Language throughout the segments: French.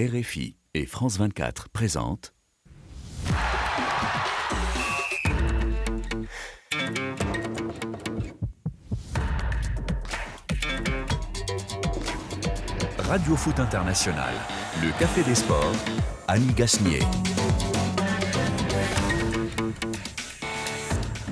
RFI et France 24 présentent Radio Foot International, le Café des Sports, Annie Gasnier.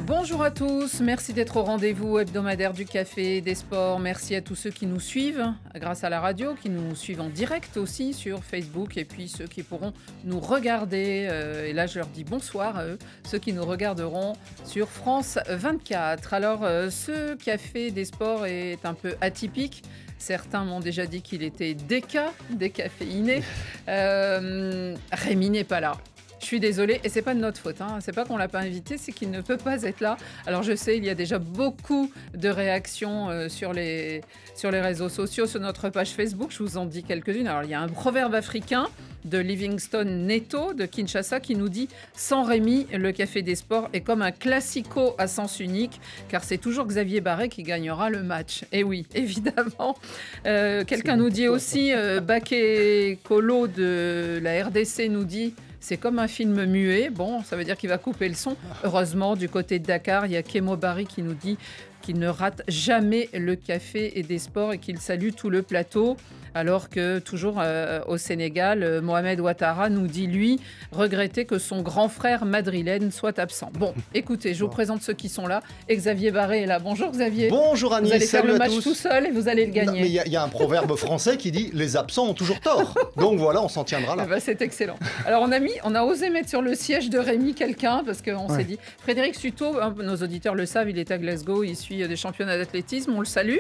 Bonjour à tous, merci d'être au rendez-vous hebdomadaire du Café des Sports. Merci à tous ceux qui nous suivent grâce à la radio, qui nous suivent en direct aussi sur Facebook et puis ceux qui pourront nous regarder. Et là, je leur dis bonsoir à eux, ceux qui nous regarderont sur France 24. Alors, ce Café des Sports est un peu atypique. Certains m'ont déjà dit qu'il était décaféiné. Rémi n'est pas là. Je suis désolée, et c'est pas de notre faute, hein. C'est pas qu'on l'a pas invité, c'est qu'il ne peut pas être là. Alors je sais, il y a déjà beaucoup de réactions sur les réseaux sociaux, sur notre page Facebook, je vous en dis quelques-unes. Alors il y a un proverbe africain de Livingstone Neto de Kinshasa qui nous dit « Sans Rémi, le Café des Sports est comme un classico à sens unique, car c'est toujours Xavier Barret qui gagnera le match. » Et oui, évidemment. Quelqu'un nous dit aussi, Baké Kolo de la RDC nous dit « C'est comme un film muet. » Bon, ça veut dire qu'il va couper le son. Heureusement, du côté de Dakar, il y a Kemo Barry qui nous dit qu'il ne rate jamais le Café et des Sports et qu'il salue tout le plateau. Alors que, toujours au Sénégal, Mohamed Ouattara nous dit, lui, regretter que son grand frère madrilène soit absent. Bon, écoutez, je vous présente ceux qui sont là. Et Xavier Barret est là. Bonjour Xavier. Bonjour Annie, vous allez faire salut le à match tous. tout seul et vous allez le gagner. Non, mais il y a un proverbe français qui dit « Les absents ont toujours tort ». Donc voilà, on s'en tiendra là. Eh ben, c'est excellent. Alors on a osé mettre sur le siège de Rémi quelqu'un parce qu'on s'est dit, Frédéric Suto, hein, nos auditeurs le savent, il est à Glasgow, il suit des championnats d'athlétisme, on le salue,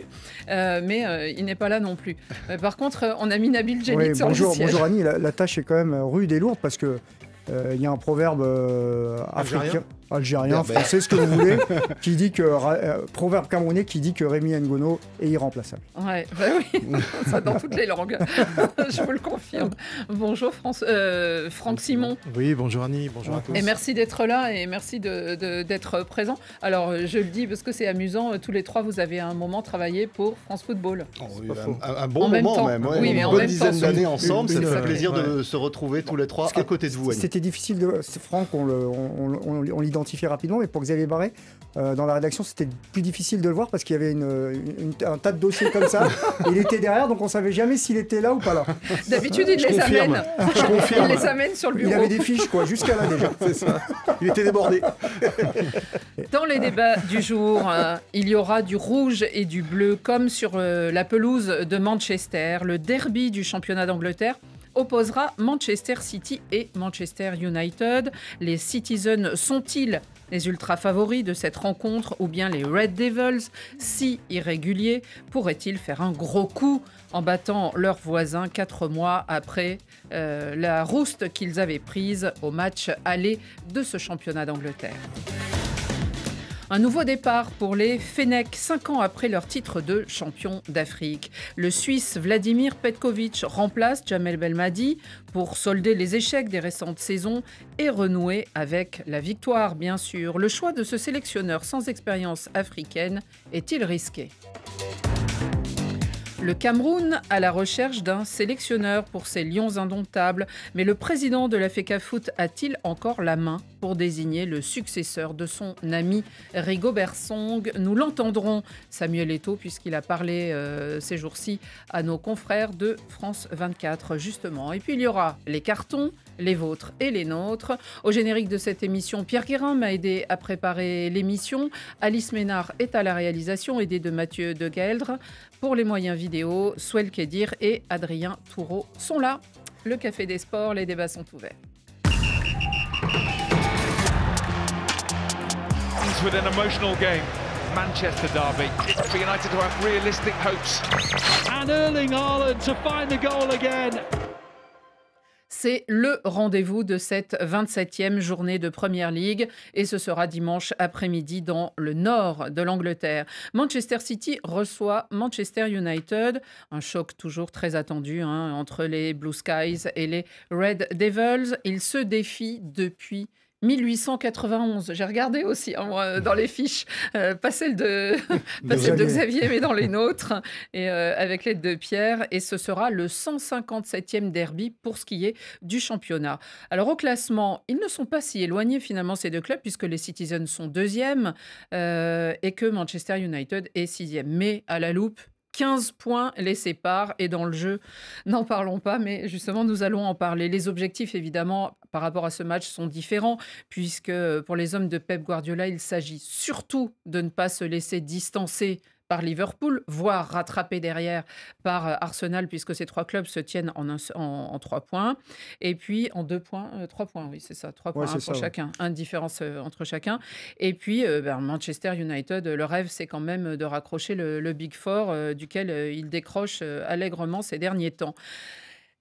mais il n'est pas là non plus. Par contre, on a mis Nabil Djenit sur le siège. Bonjour Annie, la tâche est quand même rude et lourde parce que il y a un proverbe africain, algérien, français, ce que vous voulez, qui dit que proverbe camerounais qui dit que Rémi Ngono est irremplaçable. Ouais, bah oui, ça dans toutes les langues. Je vous le confirme. Bonjour Franck Simon. Oui, bonjour Annie, bonjour à tous. Et merci d'être là et merci d'être présent. Alors je le dis parce que c'est amusant, tous les trois vous avez à un moment travaillé pour France Football. Oh, oui, un bon moment même, ouais, oui, mais une bonne dizaine d'années ensemble, ça fait plaisir de se retrouver tous les trois à côté de vous Annie. C'était difficile, Franck, on l'identifiait rapidement, mais pour Xavier Barret, dans la rédaction, c'était plus difficile de le voir parce qu'il y avait un tas de dossiers comme ça. Et il était derrière, donc on ne savait jamais s'il était là ou pas là. D'habitude, il les amène. Il les amène sur le bureau. Il avait des fiches, quoi, jusqu'à là déjà. C'est ça. Il était débordé. Dans les débats du jour, il y aura du rouge et du bleu, comme sur la pelouse de Manchester. Le derby du championnat d'Angleterre opposera Manchester City et Manchester United. Les Citizens sont-ils les ultra favoris de cette rencontre ou bien les Red Devils, si irréguliers, pourraient-ils faire un gros coup en battant leurs voisins 4 mois après la rouste qu'ils avaient prise au match aller de ce championnat d'Angleterre? Un nouveau départ pour les Fennecs, 5 ans après leur titre de champion d'Afrique. Le Suisse Vladimir Petkovic remplace Jamel Belmadi pour solder les échecs des récentes saisons et renouer avec la victoire, bien sûr. Le choix de ce sélectionneur sans expérience africaine est-il risqué ? Le Cameroun à la recherche d'un sélectionneur pour ses Lions indomptables. Mais le président de la FECAFOOT a-t-il encore la main pour désigner le successeur de son ami Rigobert Song? Nous l'entendrons, Samuel Eto'o, puisqu'il a parlé ces jours-ci à nos confrères de France 24, justement. Et puis il y aura les cartons, les vôtres et les nôtres. Au générique de cette émission, Pierre Guérin m'a aidé à préparer l'émission. Alice Ménard est à la réalisation, aidée de Mathieu de Gueldre. Pour les moyens vidéo, Swell Kedir et Adrien Toureau sont là. Le Café des Sports, les débats sont ouverts. With an emotional game, Manchester derby. It's for United to have realistic hopes. And Erling Haaland to find the goal again. C'est le rendez-vous de cette 27e journée de Premier League et ce sera dimanche après-midi dans le nord de l'Angleterre. Manchester City reçoit Manchester United, un choc toujours très attendu entre les Blue Skies et les Red Devils. Ils se défient depuis 1891. J'ai regardé aussi hein, moi, dans les fiches, pas celle de Xavier, mais dans les nôtres, et avec l'aide de Pierre. Et ce sera le 157e derby pour ce qui est du championnat. Alors au classement, ils ne sont pas si éloignés finalement ces deux clubs, puisque les Citizens sont 2e et que Manchester United est 6e. Mais à la loupe, 15 points les séparent et dans le jeu, n'en parlons pas, mais justement, nous allons en parler. Les objectifs, évidemment, par rapport à ce match sont différents, puisque pour les hommes de Pep Guardiola, il s'agit surtout de ne pas se laisser distancer par Liverpool, voire rattrapé derrière par Arsenal, puisque ces trois clubs se tiennent en 3 points. Et puis en 2 points, 3 points, oui, c'est ça, 3 points pour chacun, une différence entre chacun. Et puis Manchester United, le rêve, c'est quand même de raccrocher le Big Four, duquel il décroche allègrement ces derniers temps.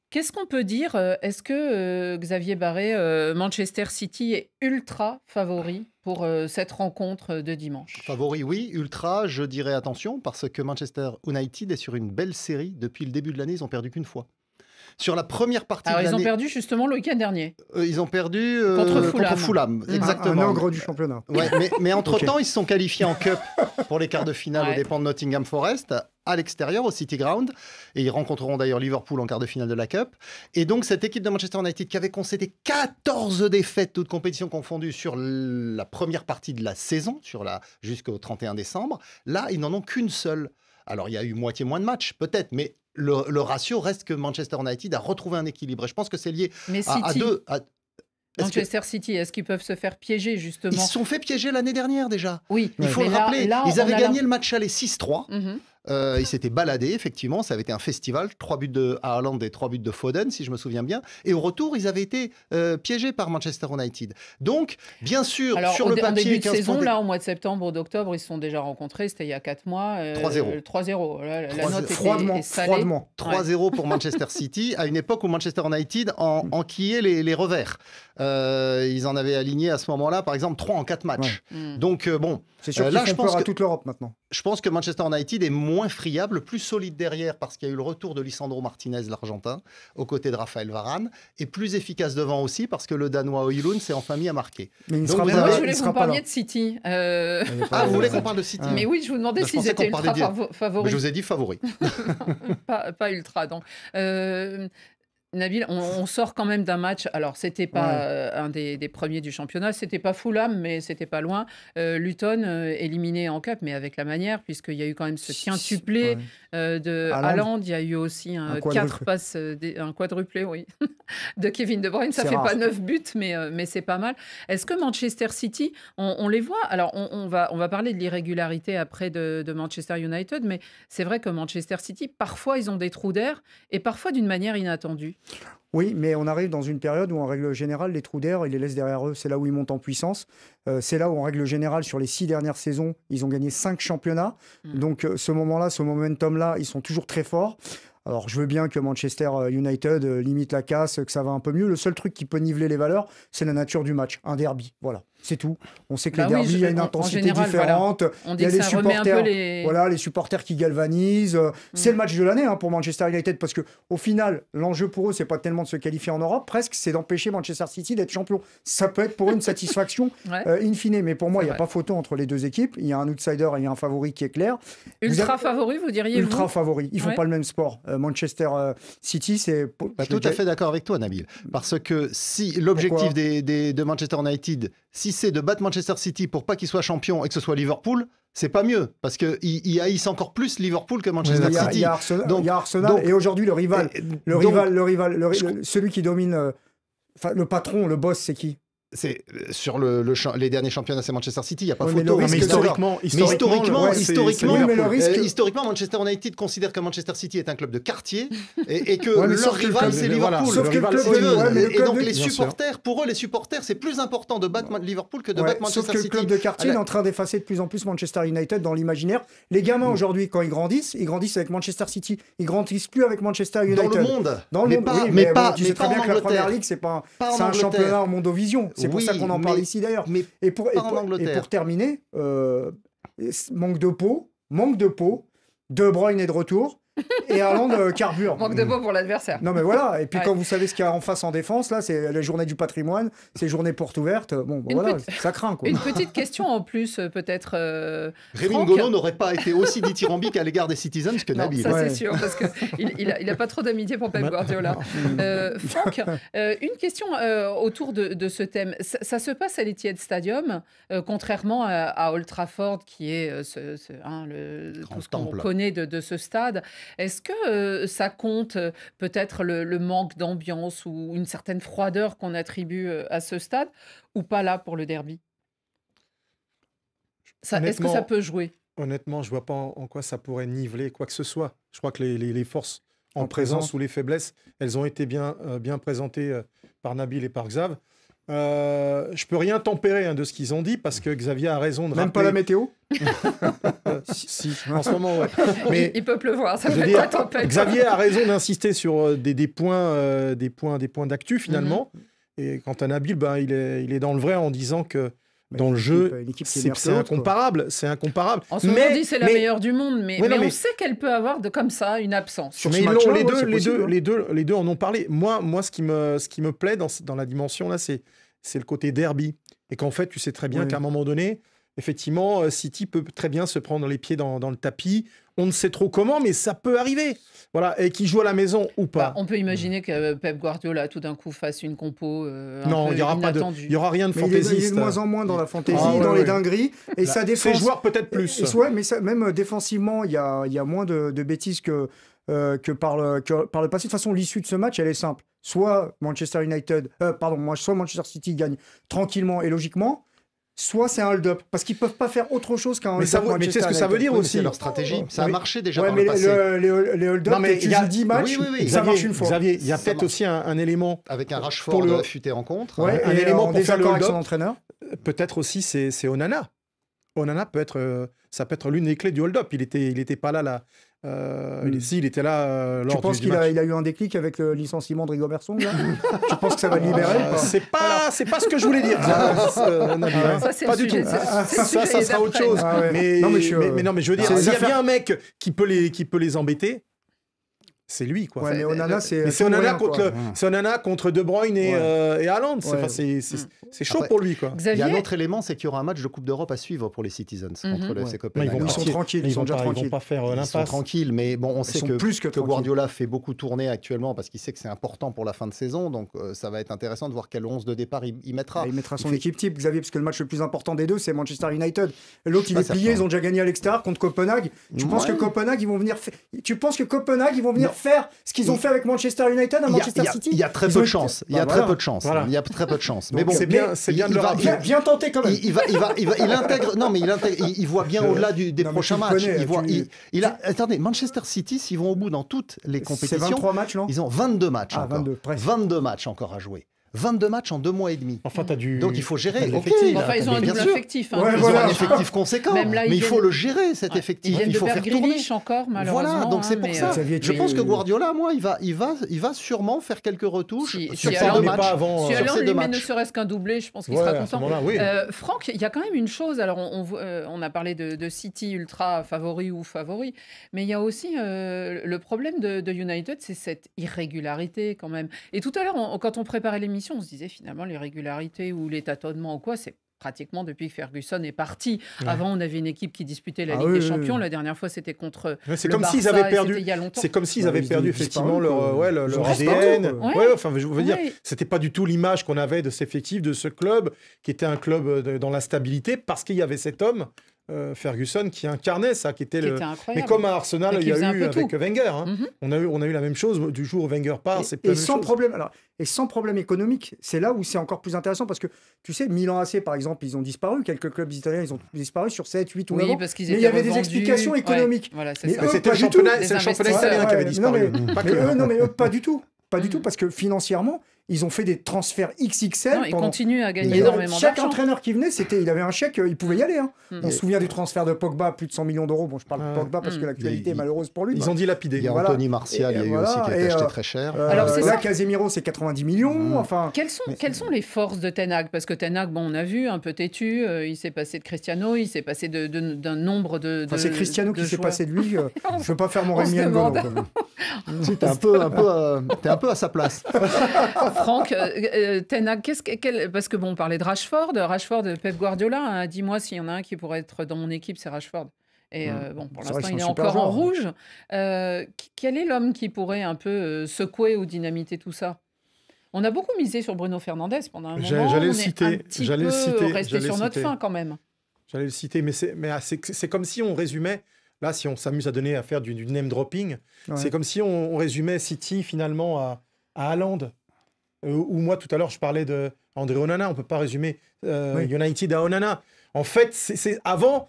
Qu'est-ce qu'on peut dire? Est-ce que, Xavier Barré, Manchester City est ultra favori pour cette rencontre de dimanche? Favori, oui. Ultra, je dirais attention, parce que Manchester United est sur une belle série. Depuis le début de l'année, ils n'ont perdu qu'une fois. Sur la première partie de l'année... Ils ont perdu justement le week-end dernier. Ils ont perdu contre Fulham. Exactement. Un ogre du championnat. Ouais, mais entre-temps, ils se sont qualifiés en Cup pour les quarts de finale aux dépens de Nottingham Forest, à l'extérieur, au City Ground. Et ils rencontreront d'ailleurs Liverpool en quart de finale de la Cup. Et donc, cette équipe de Manchester United qui avait concédé 14 défaites, toutes compétitions confondues, sur la première partie de la saison, jusqu'au 31 décembre, là, ils n'en ont qu'une seule. Alors, il y a eu moitié moins de matchs, peut-être, mais le ratio reste que Manchester United a retrouvé un équilibre. Et je pense que c'est lié à deux... Manchester City, est-ce qu'ils peuvent se faire piéger, justement? Ils se sont fait piéger l'année dernière, déjà. Oui. Il faut le rappeler. Ils avaient gagné le match aller 6-3. Ils s'étaient baladés, effectivement. Ça avait été un festival. 3 buts de Haaland et 3 buts de Foden, si je me souviens bien. Et au retour, ils avaient été piégés par Manchester United. Donc, bien sûr, sur le papier... En début de saison, là, au mois de septembre ou d'octobre, ils se sont déjà rencontrés. C'était il y a 4 mois. 3-0. 3-0. La note était salée. 3-0 pour Manchester City, à une époque où Manchester United enquillait les revers. Ils en avaient aligné à ce moment-là, par exemple, 3 en 4 matchs. Ouais. Donc, bon... C'est sûr qu'ils font peur à toute l'Europe maintenant. Je pense que Manchester United est moins friable, plus solide derrière parce qu'il y a eu le retour de Lisandro Martinez, l'Argentin, aux côtés de Raphaël Varane, et plus efficace devant aussi parce que le Danois Højlund s'est enfin mis à marquer. Mais je voulais que vous parliez de City. Vous voulez qu'on parle de City? Mais oui, je vous demandais s'ils étaient ultra favoris. Je vous ai dit favori. pas ultra, donc... Nabil, on sort quand même d'un match. Alors, c'était pas un des premiers du championnat, c'était pas Fulham, mais c'était pas loin. Luton éliminé en Cup, mais avec la manière, puisqu'il y a eu quand même ce quintuplé de Haaland. Il y a eu aussi un quadruplé, oui, de Kevin De Bruyne. Ça fait pas 9 buts, mais c'est pas mal. Est-ce que Manchester City, on les voit? Alors, on va parler de l'irrégularité après de Manchester United, mais c'est vrai que Manchester City, parfois, ils ont des trous d'air et parfois d'une manière inattendue. Oui, mais on arrive dans une période où, en règle générale, les trous d'air, ils les laissent derrière eux. C'est là où ils montent en puissance. C'est là où, en règle générale, sur les 6 dernières saisons, ils ont gagné 5 championnats. Donc, ce moment-là, ce momentum-là, ils sont toujours très forts. Alors, je veux bien que Manchester United limite la casse, que ça va un peu mieux. Le seul truc qui peut niveler les valeurs, c'est la nature du match. Un derby, voilà. C'est tout. On sait que les derbys, il y a une intensité différente. Voilà. On dit que ça remet un peu les... Voilà, les supporters qui galvanisent. C'est le match de l'année pour Manchester United, parce qu'au final, l'enjeu pour eux, c'est pas tellement de se qualifier en Europe, presque, c'est d'empêcher Manchester City d'être champion. Ça peut être pour eux une satisfaction in fine. Mais pour moi, il n'y a pas photo entre les deux équipes. Il y a un outsider et il y a un favori qui est clair. Ultra favori, vous diriez? Ultra favori. Ils font pas le même sport. Manchester City, c'est... Tout à fait d'accord avec toi, Nabil. Parce que si l'objectif de Manchester United, si c'est de battre Manchester City pour pas qu'il soit champion et que ce soit Liverpool, c'est pas mieux, parce qu'ils haïssent encore plus Liverpool que Manchester City. Il y a Arsenal, et aujourd'hui le rival, celui qui domine, le patron, le boss, c'est qui? C'est sur les derniers championnats, c'est Manchester City, il n'y a pas photo. Mais historiquement, risque... historiquement, Manchester United considère que Manchester City est un club de quartier et que leur rival, c'est Liverpool. Et donc les supporters, pour eux, c'est plus important de battre Liverpool que de battre Manchester City. Sauf que le club de quartier est en train d'effacer de plus en plus Manchester United dans l'imaginaire. Les gamins aujourd'hui, quand ils grandissent avec Manchester City. Ils grandissent plus avec Manchester United. Dans le monde. Mais pas tu sais très bien que la Première Ligue, c'est un championnat en mondovision. C'est pour ça qu'on en parle ici d'ailleurs. Et pour terminer, manque de peau, De Bruyne est de retour. et Haaland carbure. Manque de mots pour l'adversaire. Non mais voilà, et puis Ouais. quand vous savez ce qu'il y a en face en défense, là c'est la journée du patrimoine, c'est journée porte ouverte, voilà, ça craint quoi. Une petite question en plus, peut-être. Rémi Franck. N'Golo n'aurait pas été aussi dithyrambique à l'égard des Citizens que Non, Nabil. ça Ouais. c'est sûr, parce qu'il a pas trop d'amitié pour Pep Guardiola. Franck, une question autour de ce thème. Ça se passe à l'Etihad Stadium, contrairement à Old Trafford, qui est tout ce qu'on temple. connaît de ce stade. Est-ce que ça compte peut-être le manque d'ambiance ou une certaine froideur qu'on attribue à ce stade, ou pas là pour le derby? Est-ce que Honnêtement- ça peut jouer? Honnêtement, je vois pas en quoi ça pourrait niveler quoi que ce soit. Je crois que les forces en En présence présence. ou les faiblesses, elles ont été bien présentées par Nabil et par Xav. Je peux rien tempérer de ce qu'ils ont dit parce que Xavier a raison de Même pas la rappeler. météo. Si, en ce moment, ouais. Mais Il peut pleuvoir, ça je veux fait dire, pas tempête. Xavier a raison d'insister sur des points d'actu finalement. Et quant à Nabil, il est dans le vrai en disant que dans le jeu, une équipe qui est c'est meilleure que l'autre, quoi. incomparable. C'est incomparable. En ce moment, on dit c'est la meilleure du monde, mais Oui, non, on mais- sait qu'elle peut avoir comme ça une absence. Sur Mais ce ils match-là, l'ont, les ouais, deux, c'est les, possible, deux, hein. les deux en ont parlé. Moi ce qui me plaît dans la dimension là, c'est le côté derby. Et qu'en fait, tu sais très bien Oui. qu'à un moment donné, effectivement, City peut très bien se prendre les pieds dans le tapis. On ne sait trop comment, mais ça peut arriver. Voilà, et qui joue à la maison ou pas. On peut imaginer que Pep Guardiola tout d'un coup fasse une compo Non, il y aura rien de Mais il est fantaisiste. de moins en moins dans la fantaisie, Ah ouais, dans les ouais. dingueries, et sa Ces défense. joueurs peut-être plus. Ouais, mais même défensivement, il y a moins de bêtises que par le passé. De toute façon, l'issue de ce match, elle est simple. Soit Manchester City gagne tranquillement et logiquement, soit c'est un hold-up. Parce qu'ils peuvent pas faire autre chose qu'un hold-up. Mais tu sais ce que ça veut dire Oui, mais aussi. c'est leur stratégie. Ça a Oui. marché déjà Ouais, dans mais le passé. les hold-up, Non, mais tu il y a- joues 10 matchs, Oui, ça Xavier, marche une fois. Xavier, il y a Ça peut-être marche. aussi un élément. Avec un Pour Rashford le- affûté en contre. Ouais, un et élément en pour faire le désaccord avec son hold-up. entraîneur. Peut-être aussi, c'est Onana. Onana ça peut être l'une des clés du hold-up. Il était pas là. Il était là lors Tu penses du qu'il match. a eu un déclic avec le licenciement de Rigo Berson là Tu penses que ça va le libérer ou pas C'est pas ce que je voulais dire. Nabil, hein. Ça, c'est Pas le du sujet, tout. c'est le Ça sujet sera autre d'après. chose. Ah ouais. Mais, Non, mais je veux dire, c'est des s'il y a affaires- bien un mec qui peut les embêter, c'est lui, quoi. Ouais, mais Onana, c'est. Mais c'est tout ou Onana rien, quoi. contre De Bruyne et Haaland. Ouais. Enfin, c'est chaud Après, pour lui, quoi. Il y a un Xavier, autre élément, c'est qu'il y aura un match de Coupe d'Europe à suivre pour les Citizens contre le FC Mais Copenhague. Ils sont tranquilles, ils sont déjà Ils tranquilles. vont pas faire Ils sont l'impasse. tranquilles, mais bon, on sait sont que, plus que tranquilles. Guardiola fait beaucoup tourner actuellement parce qu'il sait que c'est important pour la fin de saison. Donc ça va être intéressant de voir quel 11 de départ il mettra. Il mettra son Il fait- équipe type, Xavier, parce que le match le plus important des deux, c'est Manchester United. Et l'autre, Je suis il est pas plié, certain. ils ont déjà gagné à l'extérieur contre Copenhague. Tu penses que Ouais. Copenhague, ils vont venir faire ce qu'ils ont fait avec Manchester United à Manchester City Il y a très Ils peu ont de été- chance. Il y Bah a très voilà. peu de chance. Voilà. Il y a très peu de chance. Donc Mais bon, c'est bien de le va- rappeler. Bien tenté quand même. il intègre. Non, mais il voit bien au-delà des Non, mais prochains tu le matchs. connais, Il voit. tu- Attendez, Manchester City, s'ils vont au bout dans toutes les C'est compétitions, 23 matchs, non ils ont 22 matchs Ah, encore. 22, presque. 22 matchs encore à jouer. 22 matchs en 2 mois et demi. Enfin, t'as du. Donc il faut gérer. t'as de Ok, l'effectif. là, enfin, ils ont un bien double sûr. effectif. hein. Ouais, Ils voilà. ont un effectif conséquent, Même là, mais ils il faut viennent- le gérer cet Ouais. effectif. Ils viennent Il de faut perdre faire tourner. Grealish encore, malheureusement. Voilà, donc c'est hein, pour mais, ça. Xavier, Je tu- pense que Guardiola, moi, il va sûrement faire quelques retouches Si- sur si ces Haaland deux n'est matchs. pas avant, Si sur Haaland ces lui deux met ne matchs. serait-ce qu'un doublé, je pense qu'il Ouais, sera à ce content. moment-là, oui. Franck, il y a quand même une chose. Alors, on a parlé de City ultra favori ou favori, mais il y a aussi le problème de United, c'est cette irrégularité quand même. Et tout à l'heure, quand on préparait l'émission, on se disait finalement l'irrégularité ou les tâtonnements ou quoi, c'est pratiquement depuis que Ferguson est parti. Ouais. Avant, on avait une équipe qui disputait la Ah Ligue oui, des oui, Champions. oui. La dernière fois, c'était contre Ouais, c'est le comme s'ils Barça, avaient et perdu. c'était il y a longtemps. C'est comme s'ils Bah, avaient ils perdu disparus, effectivement leur quoi. leur Ils ont ADN. disparu, quoi. Ouais. Ouais, enfin, je veux dire, Ouais. c'était pas du tout l'image qu'on avait de cet effectif, de ce club, qui était un club dans la stabilité, parce qu'il y avait cet homme, Ferguson, qui incarnait ça, qui était Qui le. était Mais incroyable. comme à Arsenal, Et il qui y a faisait un eu peu avec tout. Wenger. Hein. Mhm. On a eu la même chose du jour où Wenger part. C'est pas Et la même sans chose. problème. Alors, et sans problème économique, c'est là où c'est encore plus intéressant parce que tu sais, Milan AC par exemple, ils ont disparu. Quelques clubs italiens, ils ont disparu sur 7, 8 ou 9 Oui, ans. parce qu'ils Mais il étaient y avait des revendus. explications Ouais, économiques. voilà, c'est Mais ça. Mais eux, c'était pas le du tout. championnat, Des c'est le championnat investisseurs. italien qui avait Ouais, disparu. non, Pas mais que. eux, non, mais eux, pas du tout. Pas du tout, parce que financièrement, Ils ont fait des transferts XXL. Non, ils continuent à gagner Et énormément chaque d'argent. entraîneur qui venait, il avait un chèque, il pouvait y aller. Hein. On se souvient du transfert de Pogba, plus de 100 millions d'euros. Bon, je parle de Pogba parce que l'actualité est malheureuse pour lui. Ils ont dilapidé. Il y a Voilà. Anthony Martial, il y a eu aussi qui a été acheté très cher. Alors, c'est là, ça. Casemiro, c'est 90 millions. Enfin, Quelles sont les forces de Ten Hag? Parce que Ten Hag, bon, on a vu, un peu têtu, il s'est passé de Cristiano, il s'est passé d'un nombre de c'est Cristiano qui s'est joueurs. passé de lui. Je ne veux pas faire mon On se Rémi Ngono. demande. Si, t'es un peu à sa place. Franck, Ten Hag, parce que bon, on parlait de Rashford, Pep Guardiola, hein, dis-moi s'il y en a un qui pourrait être dans mon équipe, c'est Rashford. Et bon, pour C'est vrai l'instant, qu'ils il est sont super encore en joueurs. rouge. Quel est l'homme qui pourrait un peu secouer ou dynamiter tout ça? On a beaucoup misé sur Bruno Fernandes pendant un moment. J'allais le on est citer, un petit j'allais le peu citer, resté j'allais sur le notre citer. fin quand même. J'allais le citer, mais c'est comme si on résumait, là, si on s'amuse à faire du name dropping, Ouais. c'est comme si on résumait City finalement à Haaland. Ou moi, tout à l'heure, je parlais d'André Onana. On ne peut pas résumer United à Onana. En fait, c'est avant,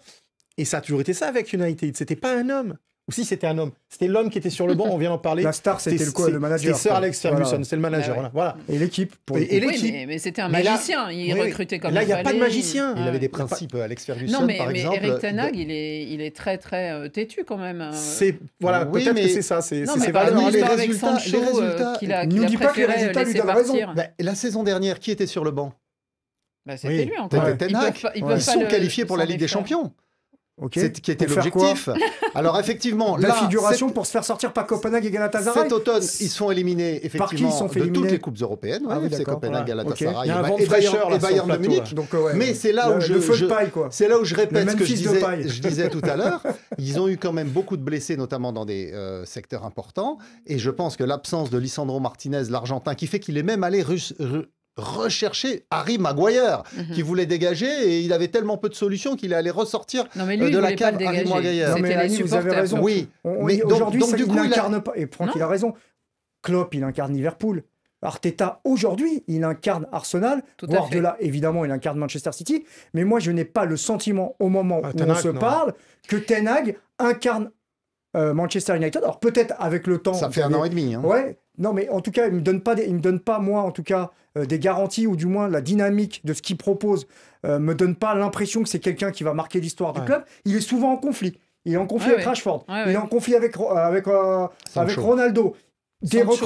et ça a toujours été ça avec United, c'était pas un homme. Ou si c'était un homme, c'était l'homme qui était sur le banc, on vient d'en parler. La star, c'était le manager. C'était Sir Alex Ferguson, Voilà. c'était le manager. Ah ouais. Voilà. Et l'équipe. Et Oui, l'équipe. mais c'était un Mais là- magicien. Il oui, recrutait comme là, il n'y a fallait. pas de magicien. Il avait des Ouais. principes, Alex Ferguson, Non, mais par exemple. Eric Ten Hag, il est très, très têtu quand même. Voilà, Oui, peut-être mais- que c'est ça. C'est Non, ses mais par valeurs. exemple, les l'histoire avec résultats- Sancho, les résultats- qu'il a Nous dis pas que les préféré résultats lui laisser donnent raison. partir. La saison dernière, qui était sur le banc? Bah, c'était Oui. lui encore. C'était Ten Ils Hag. peuvent pas- Ils peuvent pas sont le- qualifiés pour la s'en Ligue des défaire. Champions. Ok. Qui était Pour faire quoi? l'objectif. Alors effectivement, La là, figuration pour se faire sortir par Copenhague et Galatasaray. cet automne, ils sont éliminés effectivement Par qui ils sont fait de toutes éliminer les coupes européennes. Ah oui, FC d'accord, Copenhague, voilà. Galatasaray Ok. Il y a un vent de et fraîcheur, Bayern, là, et sur Bayern le de plateau, Munich. là. Donc, ouais, Mais c'est là où le feu de paille, quoi. c'est là où je répète Le ce que je Memphis de disais, paille. tout à l'heure. Ils ont eu quand même beaucoup de blessés, notamment dans des secteurs importants. Et je pense que l'absence de Lisandro Martinez, l'Argentin, qui fait qu'il est même allé rechercher Harry Maguire, qui voulait dégager, et il avait tellement peu de solutions qu'il est allé ressortir Non, mais lui, il de la voulait pas cave le Harry dégager. Maguire. Non, mais C'était les Annie, vous avez supporters. raison. Oui, mais Aujourd'hui, donc ça, du il coup, il a- n'incarne pas. Et Franck, il a raison. Klopp, il incarne Liverpool. Arteta, aujourd'hui, il incarne Arsenal. Tout à Guardiola, évidemment, il incarne Manchester City. Mais moi, je n'ai pas le sentiment, au moment où Ten on Hag, se non. parle, que Ten Hag incarne Manchester United. Alors, peut-être avec le temps. ça fait un an et demi. Hein. Ouais, non, mais en tout cas, il me donne pas, moi, en tout cas, des garanties, ou du moins la dynamique de ce qu'il propose me donne pas l'impression que c'est quelqu'un qui va marquer l'histoire du Ouais. club. Il est souvent en conflit. Il est en conflit Ouais, avec ouais. Rashford. Ouais, Il est ouais. en conflit avec Ronaldo. Des Sancho.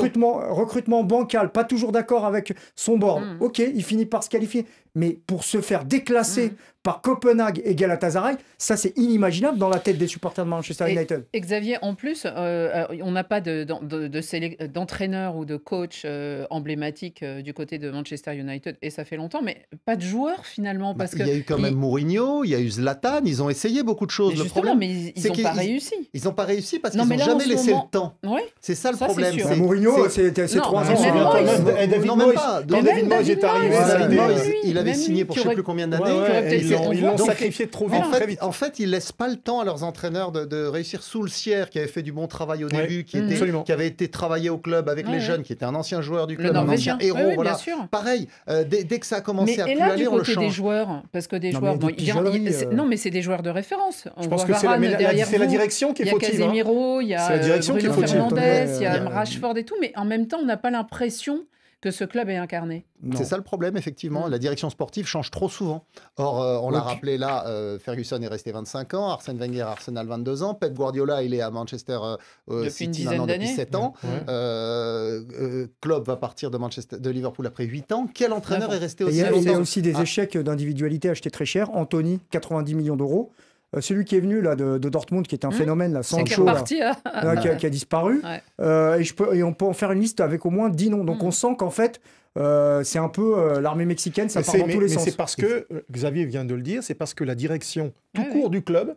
recrutements bancals, pas toujours d'accord avec son board. Ok, il finit par se qualifier. Mais pour se faire déclasser par Copenhague et Galatasaray, ça c'est inimaginable dans la tête des supporters de Manchester United. Et Xavier, en plus, on n'a pas d'entraîneur ou de coach emblématique du côté de Manchester United, et ça fait longtemps, mais pas de joueurs finalement. Parce Il y a eu quand même Mourinho, il y a eu Zlatan, ils ont essayé beaucoup de choses. Mais Le justement, problème, mais ils c'est n'ont qu'ils- pas réussi. Ils n'ont pas réussi parce Non, qu'ils mais n'ont là, en jamais ce laissé moment- le temps. Ouais. C'est ça le Ça, c'est problème. sûr. c'est- Mourinho, c'est- c'est Non, 3 mais ans. même Quand Moyes. même, David Non, même Moyes, pas. quand Mais David même Moyes David est arrivé, Moyes, ça a David été- Moyes, lui, il avait même signé lui pour qui je ne sais aurait- plus combien Ouais, d'années. ouais, qui aurait peut-être ils fait- l'ont- on ils voit- l'ont donc, sacrifié trop vite, très vite. En fait, ils laissent pas le temps à leurs entraîneurs de réussir. Soulsier, qui avait fait du bon travail au Ouais. début, Absolument. qui avait été travaillé au club avec les Ouais. jeunes, qui était un ancien joueur du Le club, un Norvégien. ancien héros. Oui, oui, voilà. bien sûr. Pareil, dès que ça a commencé Mais à et plus là, aller, du on le côté des change. joueurs, parce que des Non, joueurs, mais bon, des pigeonneries, non, mais c'est des joueurs de référence. Je pense que c'est la direction qui est Il y a fautive. hein. Casemiro, il y a C'est la direction qui est Bruno fautive. Fernandes, il y a Ouais. Rashford et tout, mais en même temps, on n'a pas l'impression que ce club est incarné. Non. C'est ça le problème, effectivement. La direction sportive change trop souvent. Or, on l'a rappelé là, Ferguson est resté 25 ans, Arsène Wenger à Arsenal 22 ans, Pep Guardiola, il est à Manchester Depuis City une dizaine maintenant depuis d'années. 7 ans. Ouais. Klopp va partir de Liverpool après 8 ans. Quel entraîneur Ah bon. est resté Et aussi il y a longtemps aussi des échecs d'individualité achetés très cher. Anthony, 90 millions d'euros. Celui qui est venu là, de Dortmund, qui est un phénomène, là, C'est qui est Sancho, là, reparti. qui a disparu. Ouais. Et on peut en faire une liste avec au moins 10 noms. Donc on sent qu'en fait, c'est un peu l'armée mexicaine, ça part dans tous les sens. C'est parce que, Xavier vient de le dire, c'est parce que la direction tout Ouais, court du club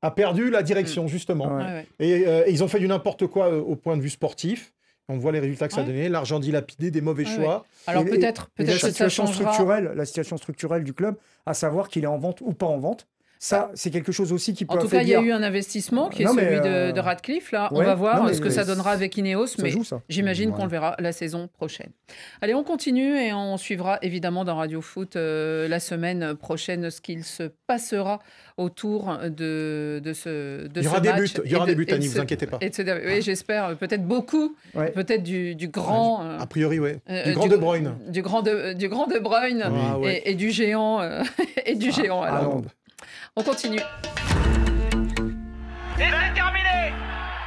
a perdu la direction, justement. Ouais. Ouais, ouais. Et ils ont fait du n'importe quoi au point de vue sportif. On voit les résultats que ça a Ouais. donné, l'argent dilapidé, des mauvais Ouais, choix. Alors Et peut-être la que ça situation changera. la situation structurelle du club, à savoir qu'il est en vente ou pas en vente. Ça, c'est quelque chose aussi qui peut En tout cas, il y a affaiblir. eu un investissement qui est celui de Radcliffe. Là. On ouais, va voir non, mais ce que ça donnera avec Ineos, ça mais joue, ça. j'imagine qu'on le verra la saison prochaine. Allez, on continue et on suivra évidemment dans Radio Foot la semaine prochaine ce qu'il se passera autour de ce match. Il y aura des buts, Annie, vous inquiétez pas. Oui, j'espère. Peut-être beaucoup. Ouais. Peut-être du grand... A priori, oui. Du grand De Bruyne. Du grand De Bruyne et du géant. Et du géant. Alors. On continue. Et c'est terminé.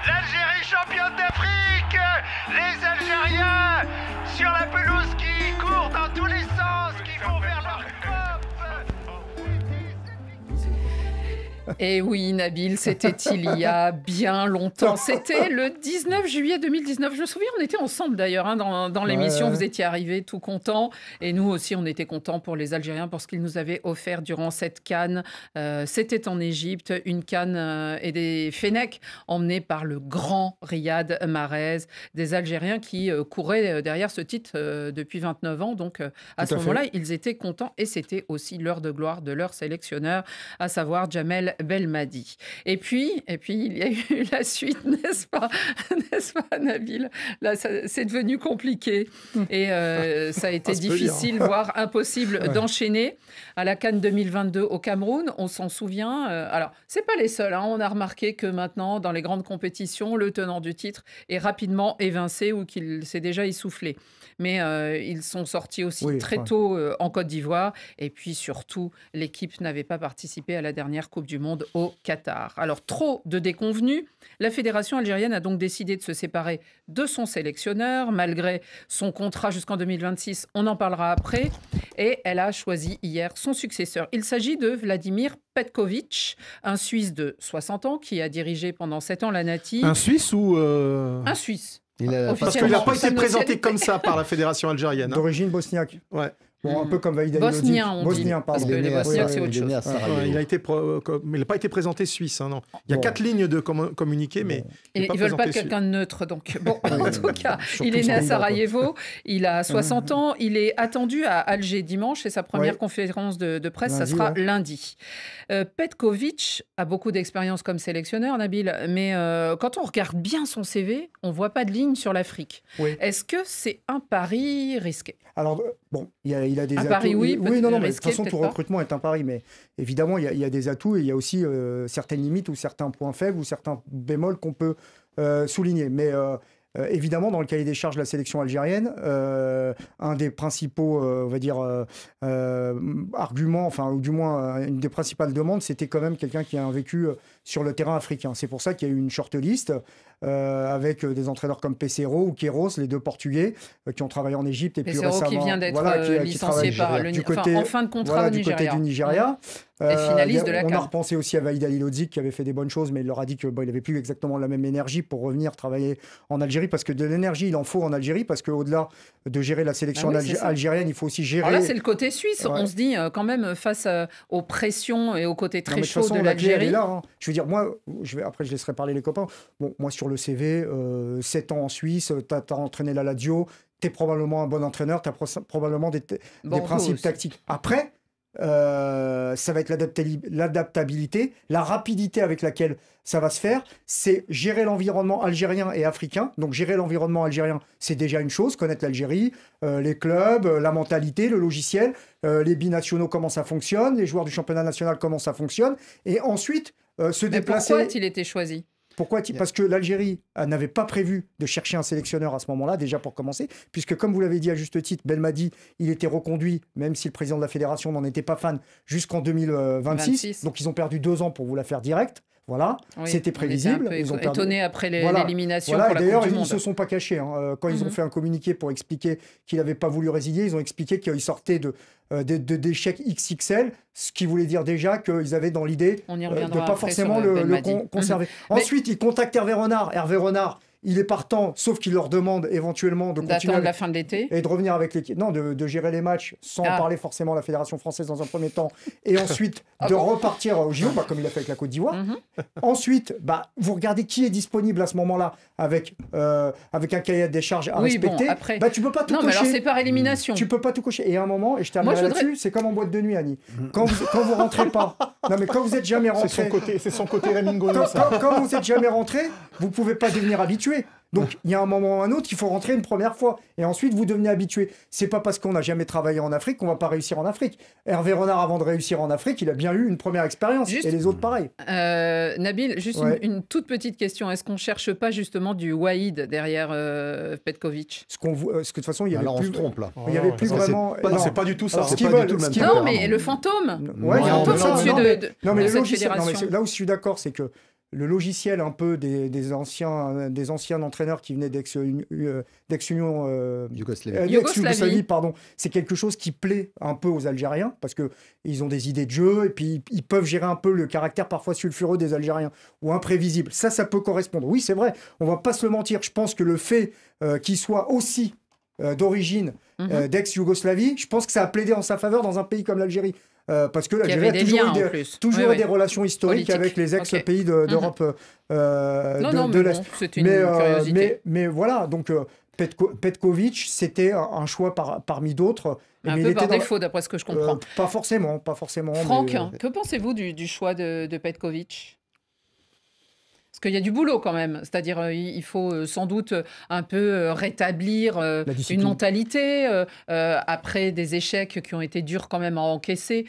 L'Algérie championne d'Afrique. Les Algériens sur la pelouse qui courent dans tous les sens, qui vont vers leur coupe. Et oui, Nabil, c'était il y a bien longtemps. C'était le 19 juillet 2019. Je me souviens, on était ensemble d'ailleurs dans l'émission. Vous étiez arrivés tout contents. Et nous aussi, on était contents pour les Algériens parce qu'ils nous avaient offert durant cette CAN. C'était en Égypte, une CAN et des Fennecs emmenés par le grand Riyad Mahrez. Des Algériens qui couraient derrière ce titre depuis 29 ans. Donc à ce moment-là, ils étaient contents. Et c'était aussi l'heure de gloire de leur sélectionneur, à savoir Jamel Belmadi. Et puis, il y a eu la suite, n'est-ce pas, Nabil? Là, c'est devenu compliqué et ça a été difficile, voire impossible d'enchaîner. À la CAN 2022 au Cameroun, on s'en souvient. Alors, c'est pas les seuls. On a remarqué que maintenant, dans les grandes compétitions, le tenant du titre est rapidement évincé ou qu'il s'est déjà essoufflé. Mais ils sont sortis aussi très tôt en Côte d'Ivoire. Et puis surtout, l'équipe n'avait pas participé à la dernière Coupe du Monde au Qatar. Alors, trop de déconvenues. La fédération algérienne a donc décidé de se séparer de son sélectionneur, malgré son contrat jusqu'en 2026. On en parlera après. Et elle a choisi hier son successeur. Il s'agit de Vladimir Petkovic, un Suisse de 60 ans qui a dirigé pendant 7 ans la Nati. Un Suisse ou... Un Suisse. Parce qu'il n'a pas été présenté comme ça par la fédération algérienne. D'origine bosniaque. Ouais. Bon, un peu comme Vaïd Alilodzic. Bosnien, on dit. Bosnien, pardon. Parce que les Bosniaques, c'est autre chose. Ouais, mais il n'a pas été présenté suisse. Non. Il y a 4 lignes de communiqué, mais ils ne veulent pas de quelqu'un de neutre. Donc, bon, en tout cas, il est né à Sarajevo, il a 60 ans, il est attendu à Alger dimanche et sa première conférence de presse, ça sera lundi. Petkovic a beaucoup d'expérience comme sélectionneur, Nabil, mais quand on regarde bien son CV, on ne voit pas de ligne sur l'Afrique. Est-ce que c'est un pari risqué? Alors, bon, il a des un atouts. Pari, oui, non, mais de toute façon, tout pas. recrutement est un pari. Mais évidemment, il y a des atouts et il y a aussi certaines limites ou certains points faibles ou certains bémols qu'on peut souligner. Mais évidemment, dans le cahier des charges de la sélection algérienne, un des principaux, on va dire, arguments, enfin, ou du moins, une des principales demandes, c'était quand même quelqu'un qui a un vécu sur le terrain africain. C'est pour ça qu'il y a eu une shortlist avec des entraîneurs comme Pesero ou Queiroz, les deux Portugais, qui ont travaillé en Égypte et puis récemment... qui vient d'être licencié par le Nigeria. En fin de contrat au Nigeria. Du côté du Nigeria. Et finaliste de la CAN. On a CAN. repensé aussi à Vaïd Alilodzic qui avait fait des bonnes choses, mais il leur a dit qu'il n'avait plus exactement la même énergie pour revenir travailler en Algérie, parce que de l'énergie, il en faut en Algérie, parce qu'au-delà de gérer la sélection algérienne, il faut aussi gérer... Alors là, c'est le côté suisse. On se dit, quand même, face aux pressions et au côté très chaud de l'Algérie... Je veux dire, moi, après je laisserai parler les copains. Bon, moi, sur le CV, 7 ans en Suisse, tu as entraîné la Lazio, tu es probablement un bon entraîneur, tu as probablement des principes tactiques. Après... ça va être l'adaptabilité, la rapidité avec laquelle ça va se faire, c'est gérer l'environnement algérien et africain. Donc gérer l'environnement algérien, c'est déjà une chose, connaître l'Algérie, les clubs, la mentalité, le logiciel, les binationaux, comment ça fonctionne, les joueurs du championnat national, comment ça fonctionne, et ensuite se déplacer... Pourquoi a-t-il été choisi ? Parce que l'Algérie n'avait pas prévu de chercher un sélectionneur à ce moment-là, déjà pour commencer, puisque comme vous l'avez dit à juste titre, Belmadi, il était reconduit, même si le président de la fédération n'en était pas fan, jusqu'en 2026. Donc ils ont perdu 2 ans pour vous la faire direct. Voilà, c'était prévisible. Ils ont étonné après l'élimination pour la Coupe du Monde. D'ailleurs, ils ne se sont pas cachés. Quand ils ont fait un communiqué pour expliquer qu'il n'avait pas voulu résilier, ils ont expliqué qu'ils sortaient d'échecs XXL, ce qui voulait dire déjà qu'ils avaient dans l'idée de ne pas forcément le conserver. Ensuite, ils contactent Hervé Renard. Hervé Renard, il est partant, sauf qu'il leur demande éventuellement de continuer d'attendre la fin de l'été et de revenir avec l'équipe. Non, de gérer les matchs sans parler forcément de la Fédération française dans un premier temps. Et ensuite, de repartir au JO, comme il a fait avec la Côte d'Ivoire. Ensuite, vous regardez qui est disponible à ce moment-là avec un cahier des charges à respecter. Bon, après... tu peux pas tout cocher. Non, mais alors c'est par élimination. Tu peux pas tout cocher. Et à un moment, et je terminerai là-dessus, c'est comme en boîte de nuit, Annie. Quand vous rentrez pas, non mais quand vous êtes jamais rentré, c'est son côté Raymond Golo. Quand vous êtes jamais rentré, vous pouvez pas devenir habitué. Donc, il y a un moment ou un autre, il faut rentrer une première fois. Et ensuite, vous devenez habitué. C'est pas parce qu'on n'a jamais travaillé en Afrique qu'on va pas réussir en Afrique. Hervé Renard, avant de réussir en Afrique, il a bien eu une première expérience. Et les autres, pareil. Nabil, juste une toute petite question. Est-ce qu'on cherche pas justement du Waïd derrière Petkovic? De toute façon, il y avait on se trompe, là. Il y avait plus vraiment... C'est pas du tout ça. Non, mais le fantôme. Ouais, il y a un peu ça. Non, mais le logiciel, là où je suis d'accord, c'est que le logiciel un peu des anciens entraîneurs qui venaient d'ex-Union Yougoslavie, pardon, c'est quelque chose qui plaît un peu aux Algériens parce que ils ont des idées de jeu et puis ils peuvent gérer un peu le caractère parfois sulfureux des Algériens ou imprévisible. Ça peut correspondre. Oui, c'est vrai, on va pas se le mentir. Je pense que le fait qu'il soit aussi d'origine d'ex-Yougoslavie, je pense que ça a plaidé en sa faveur dans un pays comme l'Algérie. Parce que l'Algérie a toujours eu des relations historiques avec les ex-pays d'Europe de l'Est. C'est une curiosité. Mais voilà, donc Petkovic, c'était un choix parmi d'autres. Un peu par défaut, d'après ce que je comprends. Pas forcément. Franck, que pensez-vous du choix de Petkovic ? Parce qu'il y a du boulot quand même, c'est-à-dire il faut sans doute un peu rétablir une mentalité après des échecs qui ont été durs quand même à encaisser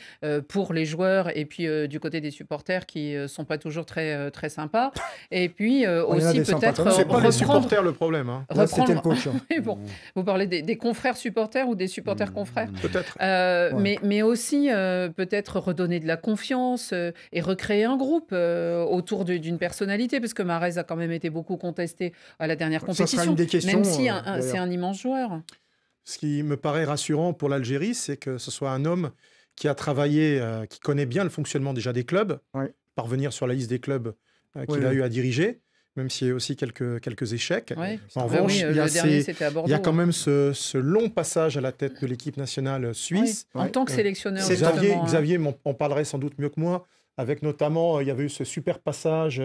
pour les joueurs et puis du côté des supporters qui sont pas toujours très très sympas. Et puis aussi peut-être c'est pas les supporters le problème. Hein. Là, c'était le coach. Mais bon, vous parlez des confrères supporters ou des supporters confrères. Peut-être. Mais aussi peut-être redonner de la confiance et recréer un groupe autour d'une personnalité. Parce que Mahrez a quand même été beaucoup contesté à la dernière compétition, même si c'est un immense joueur. Ce qui me paraît rassurant pour l'Algérie, c'est que ce soit un homme qui a travaillé, qui connaît bien le fonctionnement déjà des clubs, parvenir sur la liste des clubs qu'il a eu à diriger, même s'il y a aussi quelques échecs. En revanche, il y a quand même ce long passage à la tête de l'équipe nationale suisse. En tant que sélectionneur. Xavier en parlerait sans doute mieux que moi, avec notamment, il y avait eu ce super passage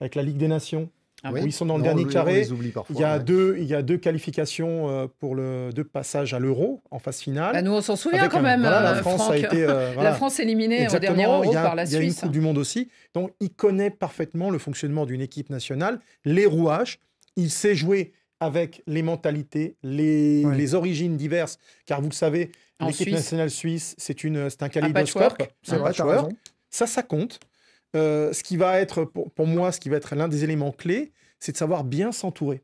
avec la Ligue des Nations, où ils sont dans le dernier carré. Il y a deux qualifications pour deux passages à l'Euro en phase finale. Nous, on s'en souvient quand même, la France Franck. a été... La France éliminée au dernier Euro par la Suisse. Il y a une Coupe du Monde aussi. Donc, il connaît parfaitement le fonctionnement d'une équipe nationale, les rouages. Il sait jouer avec les mentalités, les origines diverses. Car vous le savez, l'équipe nationale suisse, c'est un kaléidoscope. C'est vrai, tu as raison. Ça compte. Ce qui va être, pour moi, ce qui va être l'un des éléments clés, c'est de savoir bien s'entourer.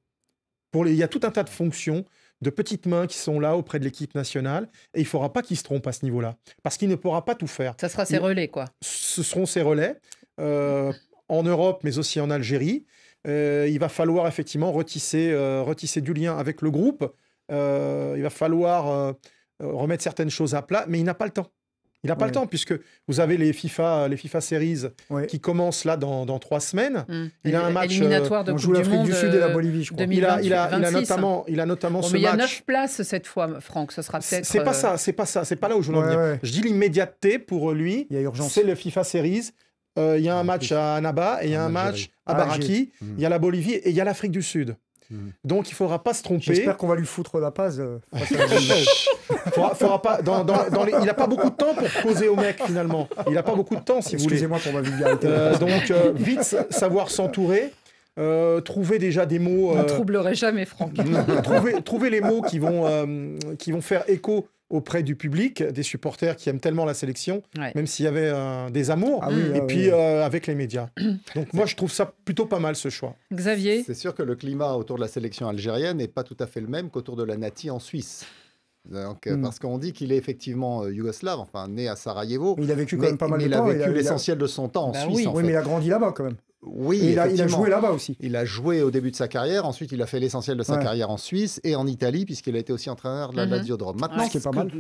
Il y a tout un tas de fonctions, de petites mains qui sont là auprès de l'équipe nationale, et il ne faudra pas qu'il se trompe à ce niveau-là, parce qu'il ne pourra pas tout faire. Ça sera ses relais, quoi. Ce seront ses relais, en Europe, mais aussi en Algérie. Il va falloir effectivement retisser du lien avec le groupe. Il va falloir remettre certaines choses à plat, mais il n'a pas le temps. Il n'a pas le temps, puisque vous avez les FIFA Series qui commencent là dans 3 semaines. Il a un match éliminatoire de Coupe du Monde du Sud et la Bolivie, je crois. 2026. Il a notamment ce match. Mais il y a 9 places cette fois, Franck. Ce sera peut-être. C'est pas ça. C'est pas là où je veux en venir. Je dis l'immédiateté pour lui. Il y a urgence. C'est le FIFA Series. Il y a un match à Annaba et il y a un match à Baraki. Il y a la Bolivie et il y a l'Afrique du Sud. Donc il ne faudra pas se tromper. J'espère qu'on va lui foutre la passe. Faudra pas, il n'a pas beaucoup de temps pour causer au mec finalement. Il n'a pas beaucoup de temps si vous voulez. Excusez-moi pour ma vulgarité. Donc vite savoir s'entourer. Trouver déjà des mots. Ne troublerait jamais Franck. trouver les mots qui vont faire écho auprès du public, des supporters qui aiment tellement la sélection, même s'il y avait des amours, puis avec les médias. Donc moi, je trouve ça plutôt pas mal, ce choix. Xavier ? C'est sûr que le climat autour de la sélection algérienne n'est pas tout à fait le même qu'autour de la Nati en Suisse. Donc, parce qu'on dit qu'il est effectivement yougoslave, enfin né à Sarajevo. Il a vécu quand même pas mal de temps. Il a vécu l'essentiel de son temps en Suisse. Oui, mais il a grandi là-bas quand même. Oui, il a joué là-bas aussi. Il a joué au début de sa carrière, ensuite il a fait l'essentiel de sa carrière en Suisse et en Italie, puisqu'il a été aussi entraîneur de la Lazio de Rome. Maintenant, c'est pas mal.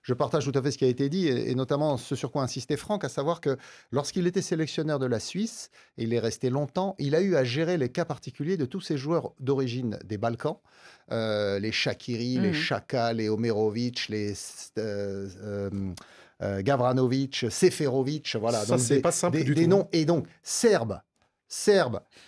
Je partage tout à fait ce qui a été dit, et notamment ce sur quoi insistait Franck, à savoir que lorsqu'il était sélectionneur de la Suisse, et il est resté longtemps, il a eu à gérer les cas particuliers de tous ces joueurs d'origine des Balkans, les Shaqiri, les Xhaka, les Omerovic, les... Gavranovic, Seferovic, voilà. Ça, c'est pas simple du tout. Des noms, et donc Serbes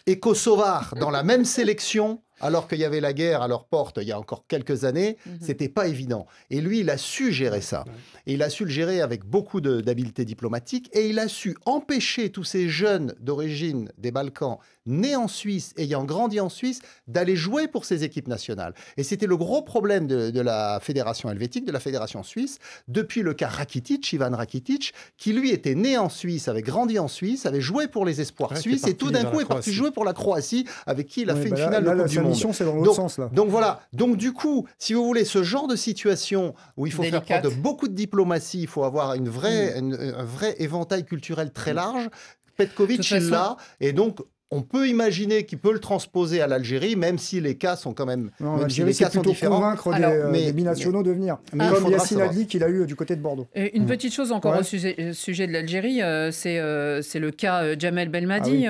et Kosovars dans la même sélection, alors qu'il y avait la guerre à leur porte il y a encore quelques années, c'était pas évident. Et lui, il a su gérer ça. Et il a su le gérer avec beaucoup d'habileté diplomatique, et il a su empêcher tous ces jeunes d'origine des Balkans, nés en Suisse, ayant grandi en Suisse, d'aller jouer pour ses équipes nationales. Et c'était le gros problème de la fédération helvétique, de la fédération suisse, depuis le cas Rakitic, Ivan Rakitic, qui lui était né en Suisse, avait grandi en Suisse, avait joué pour les espoirs suisses, et tout d'un coup est parti jouer pour la Croatie, avec qui il a fait une finale de Coupe du Monde. C'est dans l'autre sens, là. Donc voilà. Donc du coup, si vous voulez, ce genre de situation où il faut faire preuve de beaucoup de diplomatie, il faut avoir un vrai éventail culturel très large. Petkovic, il l'a, et donc on peut imaginer qu'il peut le transposer à l'Algérie, même si les cas sont quand même. L'Algérie, c'est plutôt convaincre des binationaux de venir. Comme Yassine Adli qu'il a eu du côté de Bordeaux. Et une petite chose encore au sujet de l'Algérie, c'est le cas Djamel Belmadi,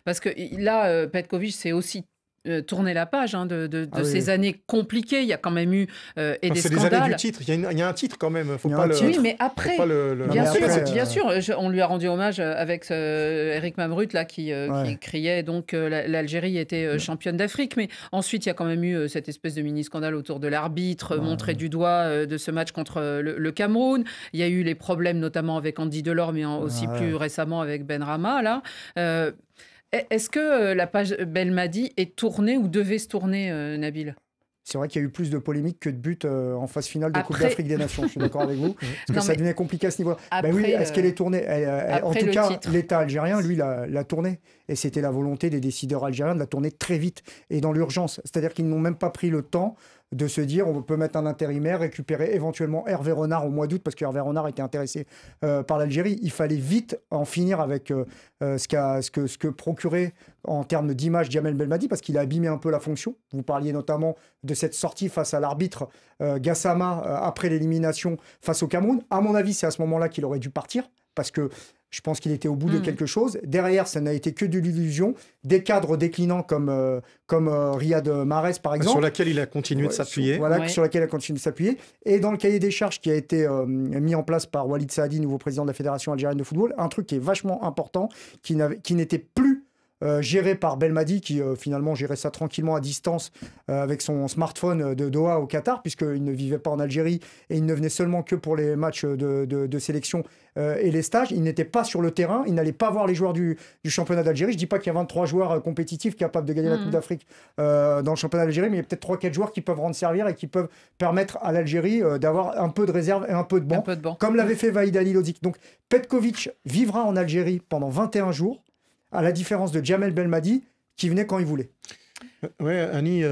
parce que là, Petkovic, c'est aussi tourner la page de ces années compliquées. Il y a quand même eu et des scandales. C'est des années du titre. Il y a un titre quand même. Faut pas oui, mais après, bien sûr, on lui a rendu hommage avec Eric Mamrut là qui criait donc l'Algérie était championne d'Afrique. Mais ensuite, il y a quand même eu cette espèce de mini scandale autour de l'arbitre montré du doigt de ce match contre le Cameroun. Il y a eu les problèmes notamment avec Andy Delors, mais aussi plus récemment avec Benrahma là. Est-ce que la page Belmadi est tournée ou devait se tourner, Nabil ? C'est vrai qu'il y a eu plus de polémiques que de buts en phase finale de Coupe d'Afrique des Nations. Je suis d'accord avec vous. Parce que ça devenait compliqué à ce niveau-là. Oui, est-ce qu'elle est tournée ? En tout cas, l'État algérien, lui, l'a tournée. Et c'était la volonté des décideurs algériens de la tourner très vite et dans l'urgence. C'est-à-dire qu'ils n'ont même pas pris le temps de se dire on peut mettre un intérimaire, récupérer éventuellement Hervé Renard au mois d'août, parce que Hervé Renard était intéressé par l'Algérie. Il fallait vite en finir avec ce que procurait en termes d'image Djamel Belmadi, parce qu'il a abîmé un peu la fonction. Vous parliez notamment de cette sortie face à l'arbitre Gassama après l'élimination face au Cameroun. À mon avis, c'est à ce moment-là qu'il aurait dû partir, parce que je pense qu'il était au bout de quelque chose. Derrière, ça n'a été que de l'illusion. Des cadres déclinants comme Riyad Mahrez, par exemple. Sur laquelle il a continué de s'appuyer. Sur laquelle il a continué de s'appuyer. Et dans le cahier des charges qui a été mis en place par Walid Saadi, nouveau président de la Fédération algérienne de football, un truc qui est vachement important, qui n'était plus géré par Belmadi, qui finalement gérait ça tranquillement à distance avec son smartphone de Doha au Qatar, puisqu'il ne vivait pas en Algérie et il ne venait seulement que pour les matchs de sélection et les stages. Il n'était pas sur le terrain, il n'allait pas voir les joueurs du championnat d'Algérie. Je ne dis pas qu'il y a 23 joueurs compétitifs capables de gagner la Coupe d'Afrique dans le championnat d'Algérie, mais il y a peut-être 3-4 joueurs qui peuvent rendre servir et qui peuvent permettre à l'Algérie d'avoir un peu de réserve et un peu de banc, comme l'avait fait Vahid Halilovic. Donc Petkovic vivra en Algérie pendant 21 jours, à la différence de Djamel Belmadi, qui venait quand il voulait. Oui, Annie,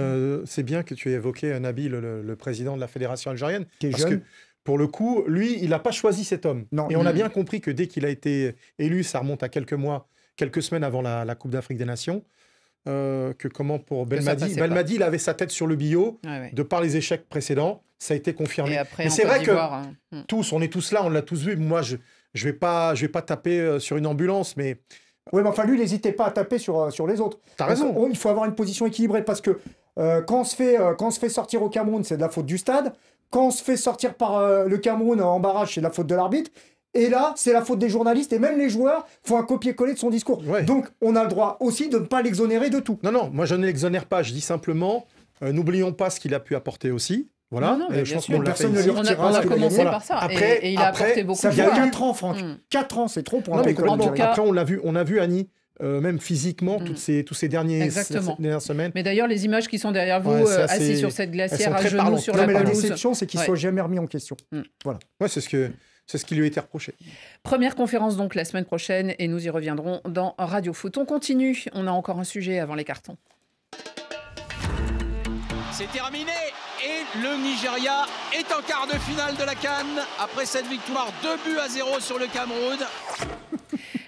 c'est bien que tu aies évoqué Nabil, le président de la Fédération algérienne. Qui est parce jeune. que, pour le coup, lui, il n'a pas choisi cet homme. Non, et on a bien compris que dès qu'il a été élu, ça remonte à quelques semaines avant la Coupe d'Afrique des Nations, que comment pour Belmadi, il avait sa tête sur le billot, de par les échecs précédents, ça a été confirmé. Mais c'est vrai que on est tous là, on l'a tous vu. Moi, je vais pas taper sur une ambulance, mais... Oui, mais enfin, lui, il n'hésitait pas à taper sur les autres. T'as raison. Il faut avoir une position équilibrée, parce que quand on se fait sortir au Cameroun, c'est de la faute du stade. Quand on se fait sortir par le Cameroun en barrage, c'est de la faute de l'arbitre. Et là, c'est la faute des journalistes. Et même les joueurs font un copier-coller de son discours. Ouais. Donc, on a le droit aussi de ne pas l'exonérer de tout. Non, moi, je ne l'exonère pas. Je dis simplement, n'oublions pas ce qu'il a pu apporter aussi. Voilà, non, mais je pense que personne ne lui retirera. On a commencé par ça. Après, et il a apporté beaucoup ça de fait choses. 4 ans, Franck. 4 ans, c'est trop pour un pays comme l'Algérie. Après, on a vu Annie, même physiquement, tous ces dernières semaines. Mais d'ailleurs, les images qui sont derrière vous, assis sur cette glacière, à genoux sur la pelouse. Mais la déception, c'est qu'il ne soit jamais remis en question. Voilà. Ouais, c'est ce qui lui a été reproché. Première conférence donc la semaine prochaine et nous y reviendrons dans Radio Foot. On continue, on a encore un sujet avant les cartons. C'est terminé et le Nigeria est en quart de finale de la CAN après cette victoire 2-0 sur le Cameroun.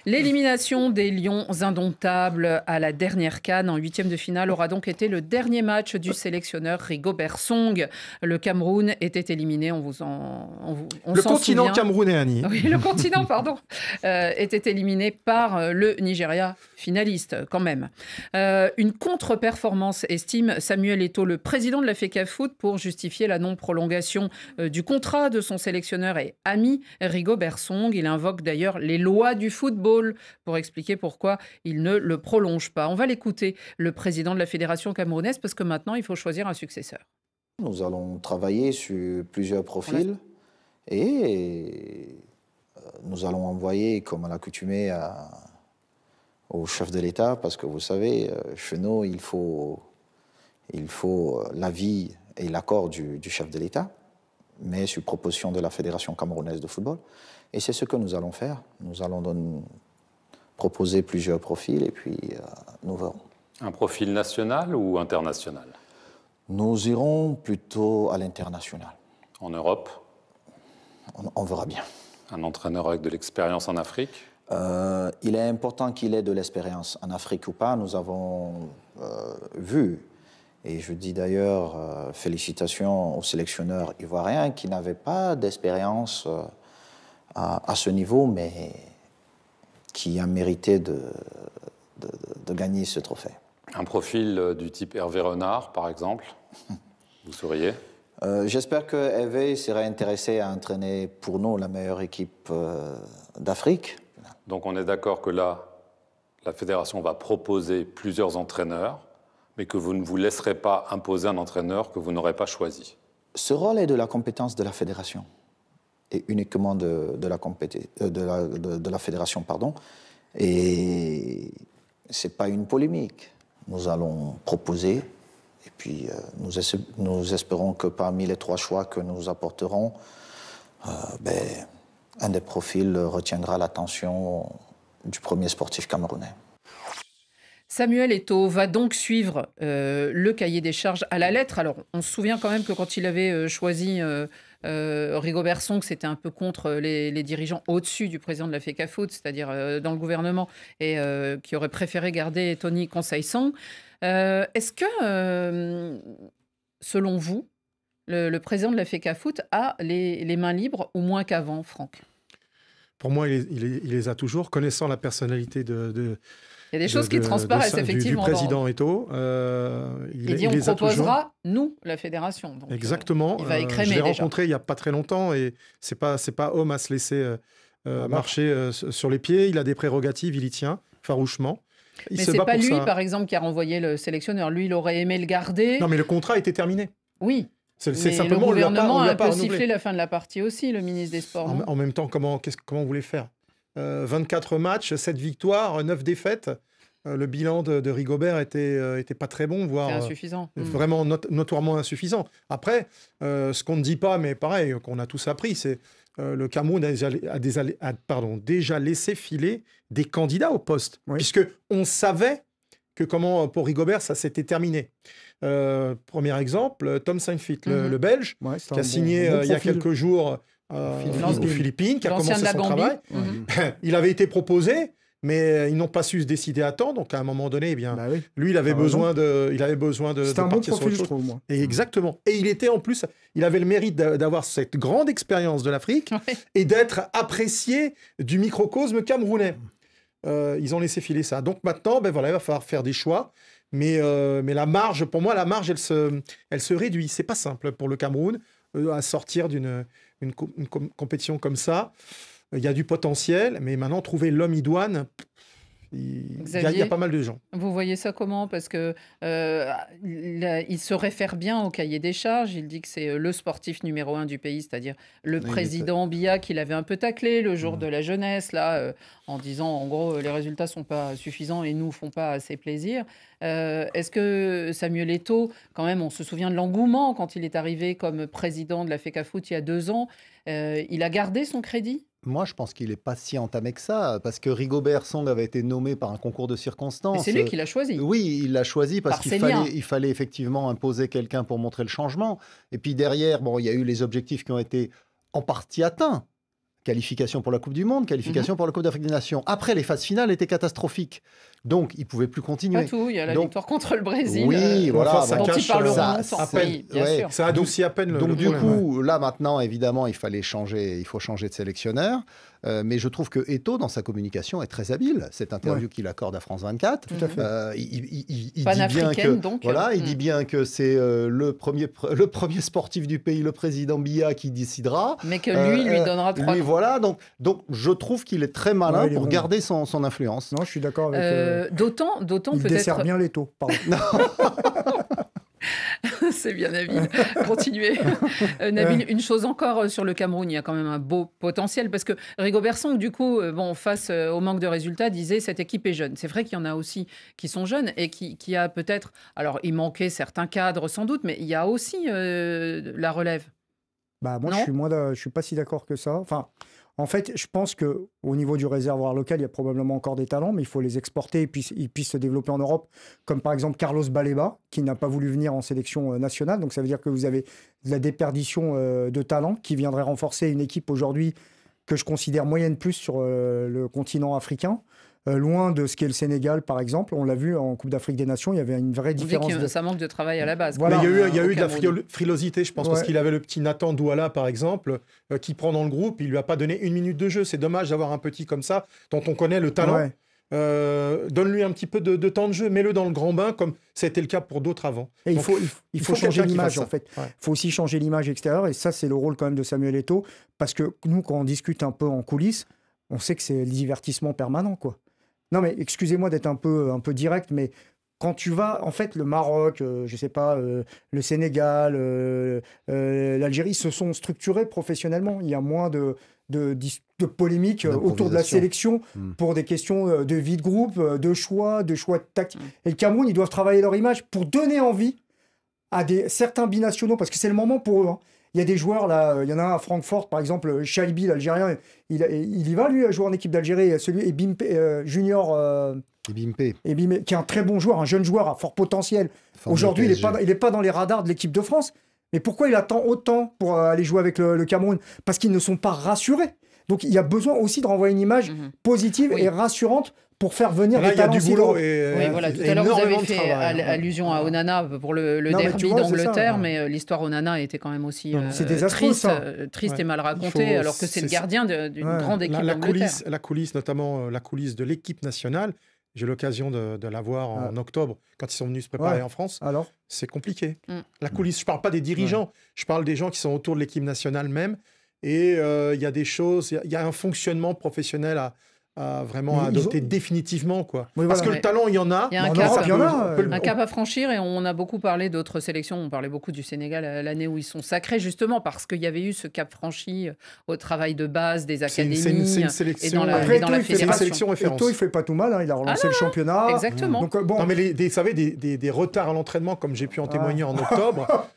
L'élimination des Lions indomptables à la dernière CAN en 8e de finale aura donc été le dernier match du sélectionneur Rigobert Song. Le Cameroun était éliminé, on le continent souvient. camerounais, Annie. Oui, le continent, pardon, était éliminé par le Nigeria, finaliste quand même. Une contre-performance, estime Samuel Eto'o, le président de la FECAFOOT, pour justifier la non-prolongation du contrat de son sélectionneur et ami Rigobert Song. Il invoque d'ailleurs les lois du football pour expliquer pourquoi il ne le prolonge pas. On va l'écouter, le président de la fédération camerounaise, parce que maintenant, il faut choisir un successeur. Nous allons travailler sur plusieurs profils et nous allons envoyer, comme à l'accoutumée, au chef de l'État, parce que vous savez, chez nous, il faut l'avis et l'accord du chef de l'État, mais sur proposition de la Fédération camerounaise de football. Et c'est ce que nous allons faire. Nous allons proposer plusieurs profils et puis nous verrons. Un profil national ou international? Nous irons plutôt à l'international. En Europe? On verra bien. Un entraîneur avec de l'expérience en Afrique? Il est important qu'il ait de l'expérience en Afrique ou pas. Nous avons vu, et je dis d'ailleurs félicitations aux sélectionneurs ivoiriens qui n'avaient pas d'expérience à ce niveau, mais qui a mérité de gagner ce trophée. Un profil du type Hervé Renard, par exemple, vous sauriez? J'espère que Hervé serait intéressé à entraîner pour nous la meilleure équipe d'Afrique. Donc on est d'accord que là, la fédération va proposer plusieurs entraîneurs, mais que vous ne vous laisserez pas imposer un entraîneur que vous n'aurez pas choisi. Ce rôle est de la compétence de la fédération, et uniquement de la fédération, pardon. Et ce n'est pas une polémique. Nous allons proposer, et puis nous espérons que parmi les 3 choix que nous apporterons, un des profils retiendra l'attention du premier sportif camerounais. Samuel Eto'o va donc suivre le cahier des charges à la lettre. Alors, on se souvient quand même que quand il avait choisi Rigobert Song, c'était un peu contre les dirigeants au-dessus du président de la FECAFOOT, c'est-à-dire dans le gouvernement, et qui aurait préféré garder Tony Conseil-Song. Est-ce que, selon vous, le président de la FECAFOOT a les mains libres, au moins qu'avant, Franck? Pour moi, il les a toujours, connaissant la personnalité il y a des choses qui transparaissent effectivement. Du président Eto'o. Il dit on proposera, nous, la fédération. Donc, exactement. Il va écrémer je l'ai déjà. rencontré il n'y a pas très longtemps et c'est pas homme à se laisser marcher sur les pieds. Il a des prérogatives, il y tient farouchement. Mais c'est pas lui, par exemple, qui a renvoyé le sélectionneur. Lui, il aurait aimé le garder. Non, mais le contrat était terminé. Oui. C'est mais simplement, le gouvernement a un peu renouvelé. sifflé la fin de la partie aussi, le ministre des Sports. En même temps, comment vous voulez faire 24 matchs, 7 victoires, 9 défaites. Le bilan de Rigobert était pas très bon, voire insuffisant. Vraiment notoirement insuffisant. Après, ce qu'on ne dit pas, mais pareil, qu'on a tous appris, c'est le Cameroun a déjà laissé filer des candidats au poste, puisque on savait que pour Rigobert, ça s'était terminé. Premier exemple, Tom Saintfiet, le Belge, qui a signé il y a quelques jours aux Philippines, qui a commencé son travail. Il avait été proposé, mais ils n'ont pas su se décider à temps. Donc à un moment donné, eh bien, lui, il avait besoin de C'était un bon profil, je trouve, moi. Et exactement. Et il était en plus, il avait le mérite d'avoir cette grande expérience de l'Afrique et d'être apprécié du microcosme camerounais. Ils ont laissé filer ça. Donc maintenant, il va falloir faire des choix. Mais la marge, pour moi, elle se réduit. C'est pas simple pour le Cameroun à sortir d'une compétition comme ça. Il y a du potentiel, mais maintenant, trouver l'homme idoine, il y a pas mal de gens. Vous voyez ça comment? Parce que il se réfère bien au cahier des charges. Il dit que c'est le sportif numéro 1 du pays, c'est-à-dire le président Biya qui l'avait un peu taclé le jour de la jeunesse, là, en disant, en gros, les résultats sont pas suffisants et nous font pas assez plaisir. Est-ce que Samuel Eto'o, quand même, on se souvient de l'engouement quand il est arrivé comme président de la FECAFOOT il y a 2 ans, il a gardé son crédit? Moi, je pense qu'il n'est pas si entamé que ça, parce que Rigobert Song avait été nommé par un concours de circonstances. Et c'est lui qui l'a choisi. Oui, il l'a choisi parce qu'il fallait effectivement imposer quelqu'un pour montrer le changement. Et puis derrière, il y a eu les objectifs qui ont été en partie atteints. qualification pour la Coupe du Monde, qualification pour la Coupe d'Afrique des Nations. Après, les phases finales étaient catastrophiques. Donc, ils ne pouvaient plus continuer. Pas tout, il y a la victoire contre le Brésil. Oui, voilà. Dont ils parleront à peine. Bien sûr. Ça adoucit à peine le Donc, du problème, coup, là, maintenant, évidemment, il faut changer de sélectionneur. Mais je trouve que Eto'o, dans sa communication, est très habile. Cette interview qu'il accorde à France 24. Tout à fait. Il dit bien que, il dit bien que c'est le premier sportif du pays, le président Biya, qui décidera. Mais que lui donnera 3 noms. Voilà, donc je trouve qu'il est très malin pour garder son influence. Non, je suis d'accord avec... D'autant il peut-être... dessert bien l'Eto'o, pardon. C'est bien, Nabil. Continuez. Nabil, une chose encore sur le Cameroun, il y a quand même un beau potentiel parce que Rigobert Song, du coup, face au manque de résultats, disait cette équipe est jeune. C'est vrai qu'il y en a aussi qui sont jeunes et qui a peut-être... Alors, il manquait certains cadres sans doute, mais il y a aussi la relève. Moi, je suis pas si d'accord que ça. Enfin... En fait, je pense qu'au niveau du réservoir local, il y a probablement encore des talents, mais il faut les exporter et puis ils puissent se développer en Europe, comme par exemple Carlos Baleba, qui n'a pas voulu venir en sélection nationale. Donc ça veut dire que vous avez de la déperdition de talents qui viendrait renforcer une équipe aujourd'hui que je considère moyenne plus sur le continent africain. Loin de ce qu'est le Sénégal, par exemple. On l'a vu en Coupe d'Afrique des Nations, il y avait une vraie différence. Ça manque de travail à la base. Voilà. Mais il y a eu de la frilosité, je pense, parce qu'il avait le petit Nathan Douala, par exemple, qui prend dans le groupe. Il lui a pas donné 1 minute de jeu. C'est dommage d'avoir un petit comme ça, dont on connaît le talent. Ouais. Donne-lui un petit peu de temps de jeu, mets-le dans le grand bain, comme ça a été le cas pour d'autres avant. Et il faut changer l'image, en fait. Il faut aussi changer l'image extérieure, et ça, c'est le rôle quand même de Samuel Eto'o, parce que nous, quand on discute un peu en coulisses, on sait que c'est le divertissement permanent, quoi. Non, mais excusez-moi d'être un peu direct, mais quand tu vas, en fait, le Maroc, je sais pas, le Sénégal, l'Algérie se sont structurés professionnellement. Il y a moins de polémiques autour de la sélection pour des questions de vie de groupe, de choix tactiques. Et le Cameroun, ils doivent travailler leur image pour donner envie à certains binationaux, parce que c'est le moment pour eux. Hein. Il y a des joueurs, là, il y en a un à Francfort, par exemple, Shaibi, l'Algérien, il y va, lui, à jouer en équipe d'Algérie. Celui Ebimpe Junior, Ebimpe, qui est un très bon joueur, un jeune joueur à fort potentiel. Aujourd'hui, il n'est pas dans les radars de l'équipe de France. Mais pourquoi il attend autant pour aller jouer avec le Cameroun? Parce qu'ils ne sont pas rassurés. Donc, il y a besoin aussi de renvoyer une image positive et rassurante pour faire venir des talents. Il y a du boulot. Tout à l'heure, vous avez fait allusion à Onana pour le derby d'Angleterre, mais l'histoire Onana était quand même aussi triste et mal racontée, alors que c'est le gardien d'une grande équipe d'Angleterre. La coulisse, notamment la coulisse de l'équipe nationale, j'ai l'occasion de la voir en octobre, quand ils sont venus se préparer en France. Alors, c'est compliqué. La coulisse, je ne parle pas des dirigeants, je parle des gens qui sont autour de l'équipe nationale même. Et il y a des choses, il y a un fonctionnement professionnel à vraiment adopter définitivement, quoi. Oui, parce que le talent, il y en a. Il y a un cap à franchir, et on a beaucoup parlé d'autres sélections. On parlait beaucoup du Sénégal l'année où ils sont sacrés, justement parce qu'il y avait eu ce cap franchi au travail de base des académies. C'est une sélection. Et dans la fédération. Eto'o, il fait pas tout mal, hein. Il a relancé le championnat. Exactement. Donc, bon. Non, mais vous savez, des retards à l'entraînement, comme j'ai pu en témoigner en octobre.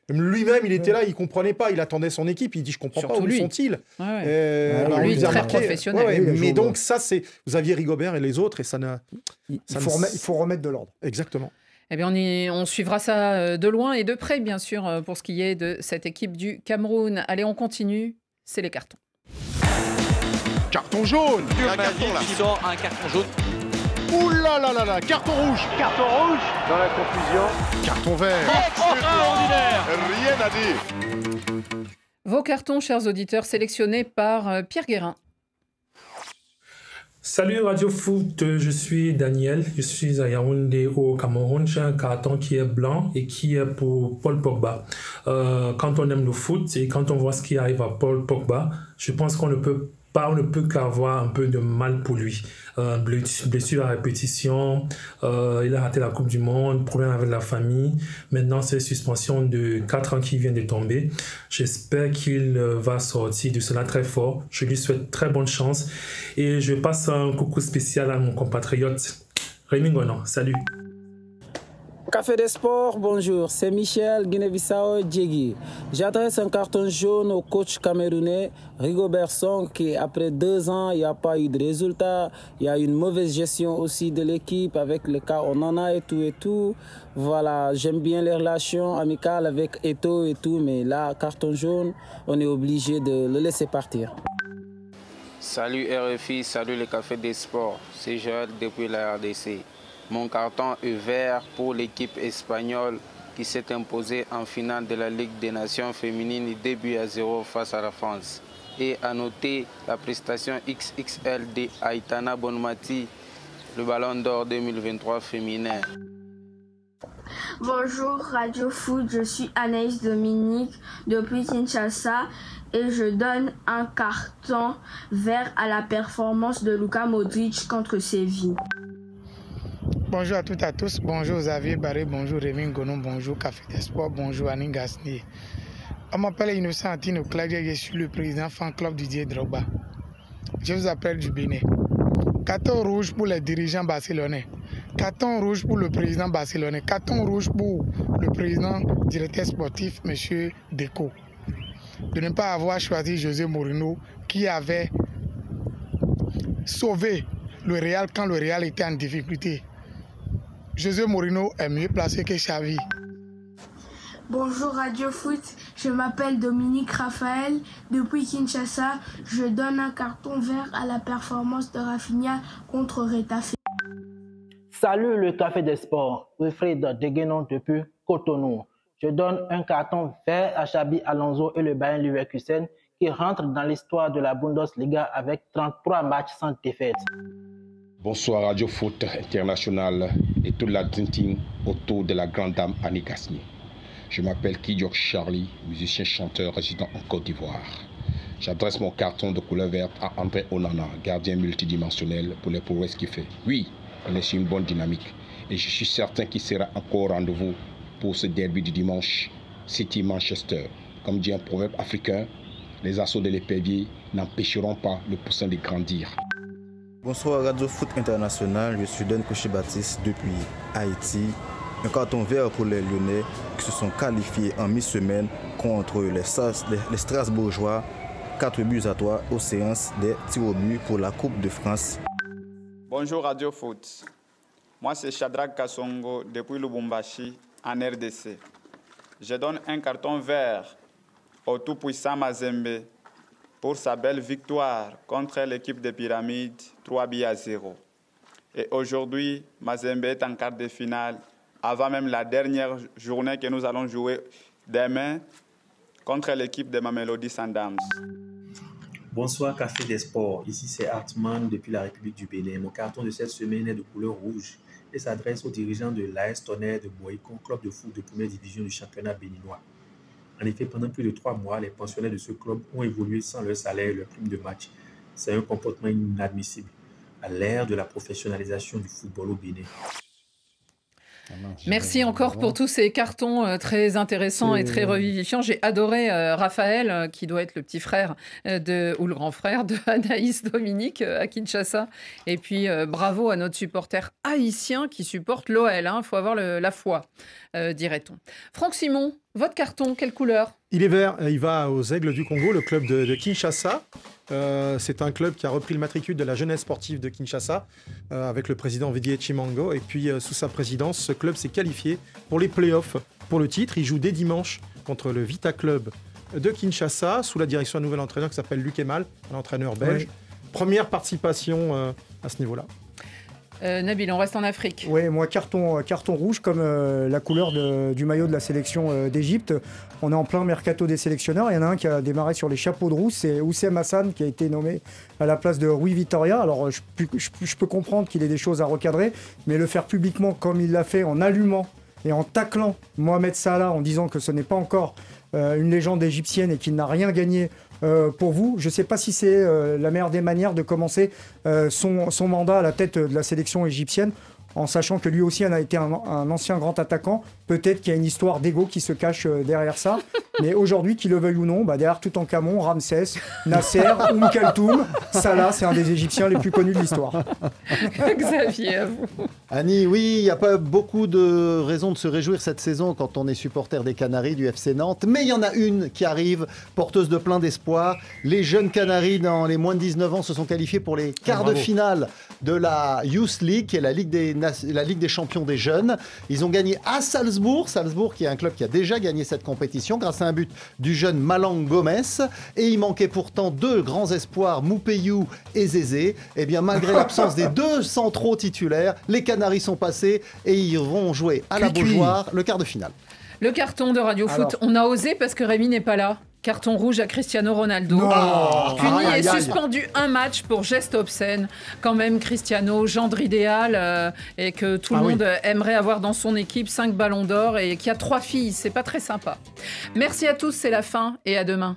Lui-même, il était là, il comprenait pas, il attendait son équipe, il dit je comprends pas, où sont-ils. Lui, il est très professionnel. Mais donc ça, c'est vous aviez Rigobert et les autres, et ça n'a. Il faut remettre de l'ordre. Exactement. Eh bien, on suivra ça de loin et de près, bien sûr, pour ce qui est de cette équipe du Cameroun. Allez, on continue, c'est les cartons. Carton jaune. Un carton là. Qui sort un carton jaune. Ouh là là là là, carton rouge. Carton rouge. Dans la confusion. Carton vert. Extraordinaire. Rien à dire. Vos cartons, chers auditeurs, sélectionnés par Pierre Guérin. Salut Radio Foot, je suis Daniel, je suis à Yaoundé au Cameroun. J'ai un carton qui est blanc et qui est pour Paul Pogba. Quand on aime le foot et quand on voit ce qui arrive à Paul Pogba, je pense qu'on ne peut qu'avoir un peu de mal pour lui. Blessure à répétition, il a raté la Coupe du Monde, problème avec la famille. Maintenant, c'est suspension de 4 ans qui vient de tomber. J'espère qu'il va sortir de cela très fort. Je lui souhaite très bonne chance. Et je passe un coucou spécial à mon compatriote Rémi Gonan. Salut. Café des Sports, bonjour, c'est Michel Guinée-Bissau Djegui. J'adresse un carton jaune au coach camerounais Rigobert Song qui, après 2 ans, il n'y a pas eu de résultat. Il y a une mauvaise gestion aussi de l'équipe avec le cas Onana et tout. Voilà, j'aime bien les relations amicales avec Eto'o et tout, mais là, carton jaune, on est obligé de le laisser partir. Salut RFI, salut le Café des Sports. C'est Joël depuis la RDC. Mon carton est vert pour l'équipe espagnole qui s'est imposée en finale de la Ligue des Nations féminines 2-0 face à la France. Et à noter la prestation XXL de Aitana Bonmati, le Ballon d'Or 2023 féminin. Bonjour Radio Foot, je suis Anaïs Dominique depuis Kinshasa et je donne un carton vert à la performance de Luka Modric contre Séville. Bonjour à toutes et à tous, bonjour Xavier Barré, bonjour Rémi Gonon, bonjour Café des Sports, bonjour Annie Gasnier. On m'appelle Innocent Antino Claudia, je suis le président fan club Didier Drogba. Je vous appelle du Bénin. Carton rouge pour les dirigeants barcelonais. Carton rouge pour le président barcelonais. Carton rouge pour le président directeur sportif, M. Deco. De ne pas avoir choisi José Mourinho qui avait sauvé le Real quand le Real était en difficulté. José Mourinho est mieux placé que Xavi. Bonjour Radio Foot, je m'appelle Dominique Raphaël. Depuis Kinshasa, je donne un carton vert à la performance de Rafinha contre Retafe. Salut le Café des Sports, Wilfried Deguenon depuis Cotonou. Je donne un carton vert à Xabi Alonso et le Bayern Leverkusen qui rentrent dans l'histoire de la Bundesliga avec 33 matchs sans défaite. Bonsoir Radio Foot International et toute la Dream Team autour de la grande dame Annie Gasnier. Je m'appelle Kidjok Charlie, musicien chanteur résident en Côte d'Ivoire. J'adresse mon carton de couleur verte à André Onana, gardien multidimensionnel pour les prouesses qu'il fait. Oui, on est sur une bonne dynamique et je suis certain qu'il sera encore au rendez-vous pour ce derby du dimanche City-Manchester. Comme dit un proverbe africain, les assauts de l'épervier n'empêcheront pas le poussin de grandir. Bonsoir Radio Foot International, je suis Dan Kouchi-Baptiste depuis Haïti. Un carton vert pour les Lyonnais qui se sont qualifiés en mi-semaine contre les Strasbourgeois. 4 buts à 3 aux séances des tirs au but pour la Coupe de France. Bonjour Radio Foot. Moi c'est Shadrach Kassongo depuis Lubumbashi en RDC. Je donne un carton vert au tout-puissant Mazembe pour sa belle victoire contre l'équipe des Pyramides 3-0. Et aujourd'hui, Mazembe est en quart de finale avant même la dernière journée que nous allons jouer demain contre l'équipe de Mamelodi Sundowns. Bonsoir Café des Sports, ici c'est Hartmann depuis la République du Bénin. Mon carton de cette semaine est de couleur rouge et s'adresse aux dirigeants de l'AS Tonnerre de Boïcon, club de foot de première division du championnat béninois. En effet, pendant plus de 3 mois, les pensionnaires de ce club ont évolué sans leur salaire et leur prime de match. C'est un comportement inadmissible à l'ère de la professionnalisation du football au Bénin. Merci encore pour tous ces cartons très intéressants et très revivifiants. J'ai adoré Raphaël, qui doit être le petit frère ou le grand frère de Anaïs Dominique à Kinshasa. Et puis bravo à notre supporter haïtien qui supporte l'OL. Il faut avoir la foi, dirait-on. Franck Simon, votre carton, quelle couleur ? Il est vert, il va aux Aigles du Congo, le club de Kinshasa. C'est un club qui a repris le matricule de la jeunesse sportive de Kinshasa avec le président Vidier Chimango. Et puis, sous sa présidence, ce club s'est qualifié pour les playoffs pour le titre. Il joue dès dimanche contre le Vita Club de Kinshasa sous la direction d'un nouvel entraîneur qui s'appelle Luc Emal, un entraîneur belge. Oui. Première participation à ce niveau-là. Nabil, on reste en Afrique. Oui, moi, carton rouge, comme la couleur du maillot de la sélection d'Égypte. On est en plein mercato des sélectionneurs. Il y en a un qui a démarré sur les chapeaux de roue, c'est Oussem Hassan qui a été nommé à la place de Rui Vitoria. Alors, je peux comprendre qu'il ait des choses à recadrer, mais le faire publiquement comme il l'a fait en allumant et en taclant Mohamed Salah en disant que ce n'est pas encore une légende égyptienne et qu'il n'a rien gagné pour vous. Je ne sais pas si c'est la meilleure des manières de commencer son mandat à la tête de la sélection égyptienne, en sachant que lui aussi a été un ancien grand attaquant. Peut-être qu'il y a une histoire d'ego qui se cache derrière ça. Mais aujourd'hui, qu'il le veuille ou non, derrière Toutankhamon, Ramsès, Nasser, Kaltoum, Salah, c'est un des Égyptiens les plus connus de l'histoire. Xavier, à vous. Annie, oui, il n'y a pas beaucoup de raisons de se réjouir cette saison quand on est supporter des Canaries, du FC Nantes. Mais il y en a une qui arrive, porteuse de plein d'espoir. Les jeunes Canaries dans les moins de 19 ans se sont qualifiés pour les quarts de finale de la Youth League, qui est la Ligue des champions des jeunes. Ils ont gagné à Salzbourg. Salzbourg qui est un club qui a déjà gagné cette compétition grâce à un but du jeune Malang Gomez. Et il manquait pourtant 2 grands espoirs, Moupeyou et Zézé. Eh bien, malgré l'absence des 2 centraux titulaires, les Canaries sont passés et ils vont jouer à la Beaujoire le quart de finale. Le carton de Radio Foot, on a osé parce que Rémi n'est pas là. Carton rouge à Cristiano Ronaldo. Puni et suspendu un match pour geste obscène. Quand même, Cristiano, gendre idéal et que tout le monde aimerait avoir dans son équipe, 5 ballons d'or et qui a 3 filles. C'est pas très sympa. Merci à tous, c'est la fin et à demain.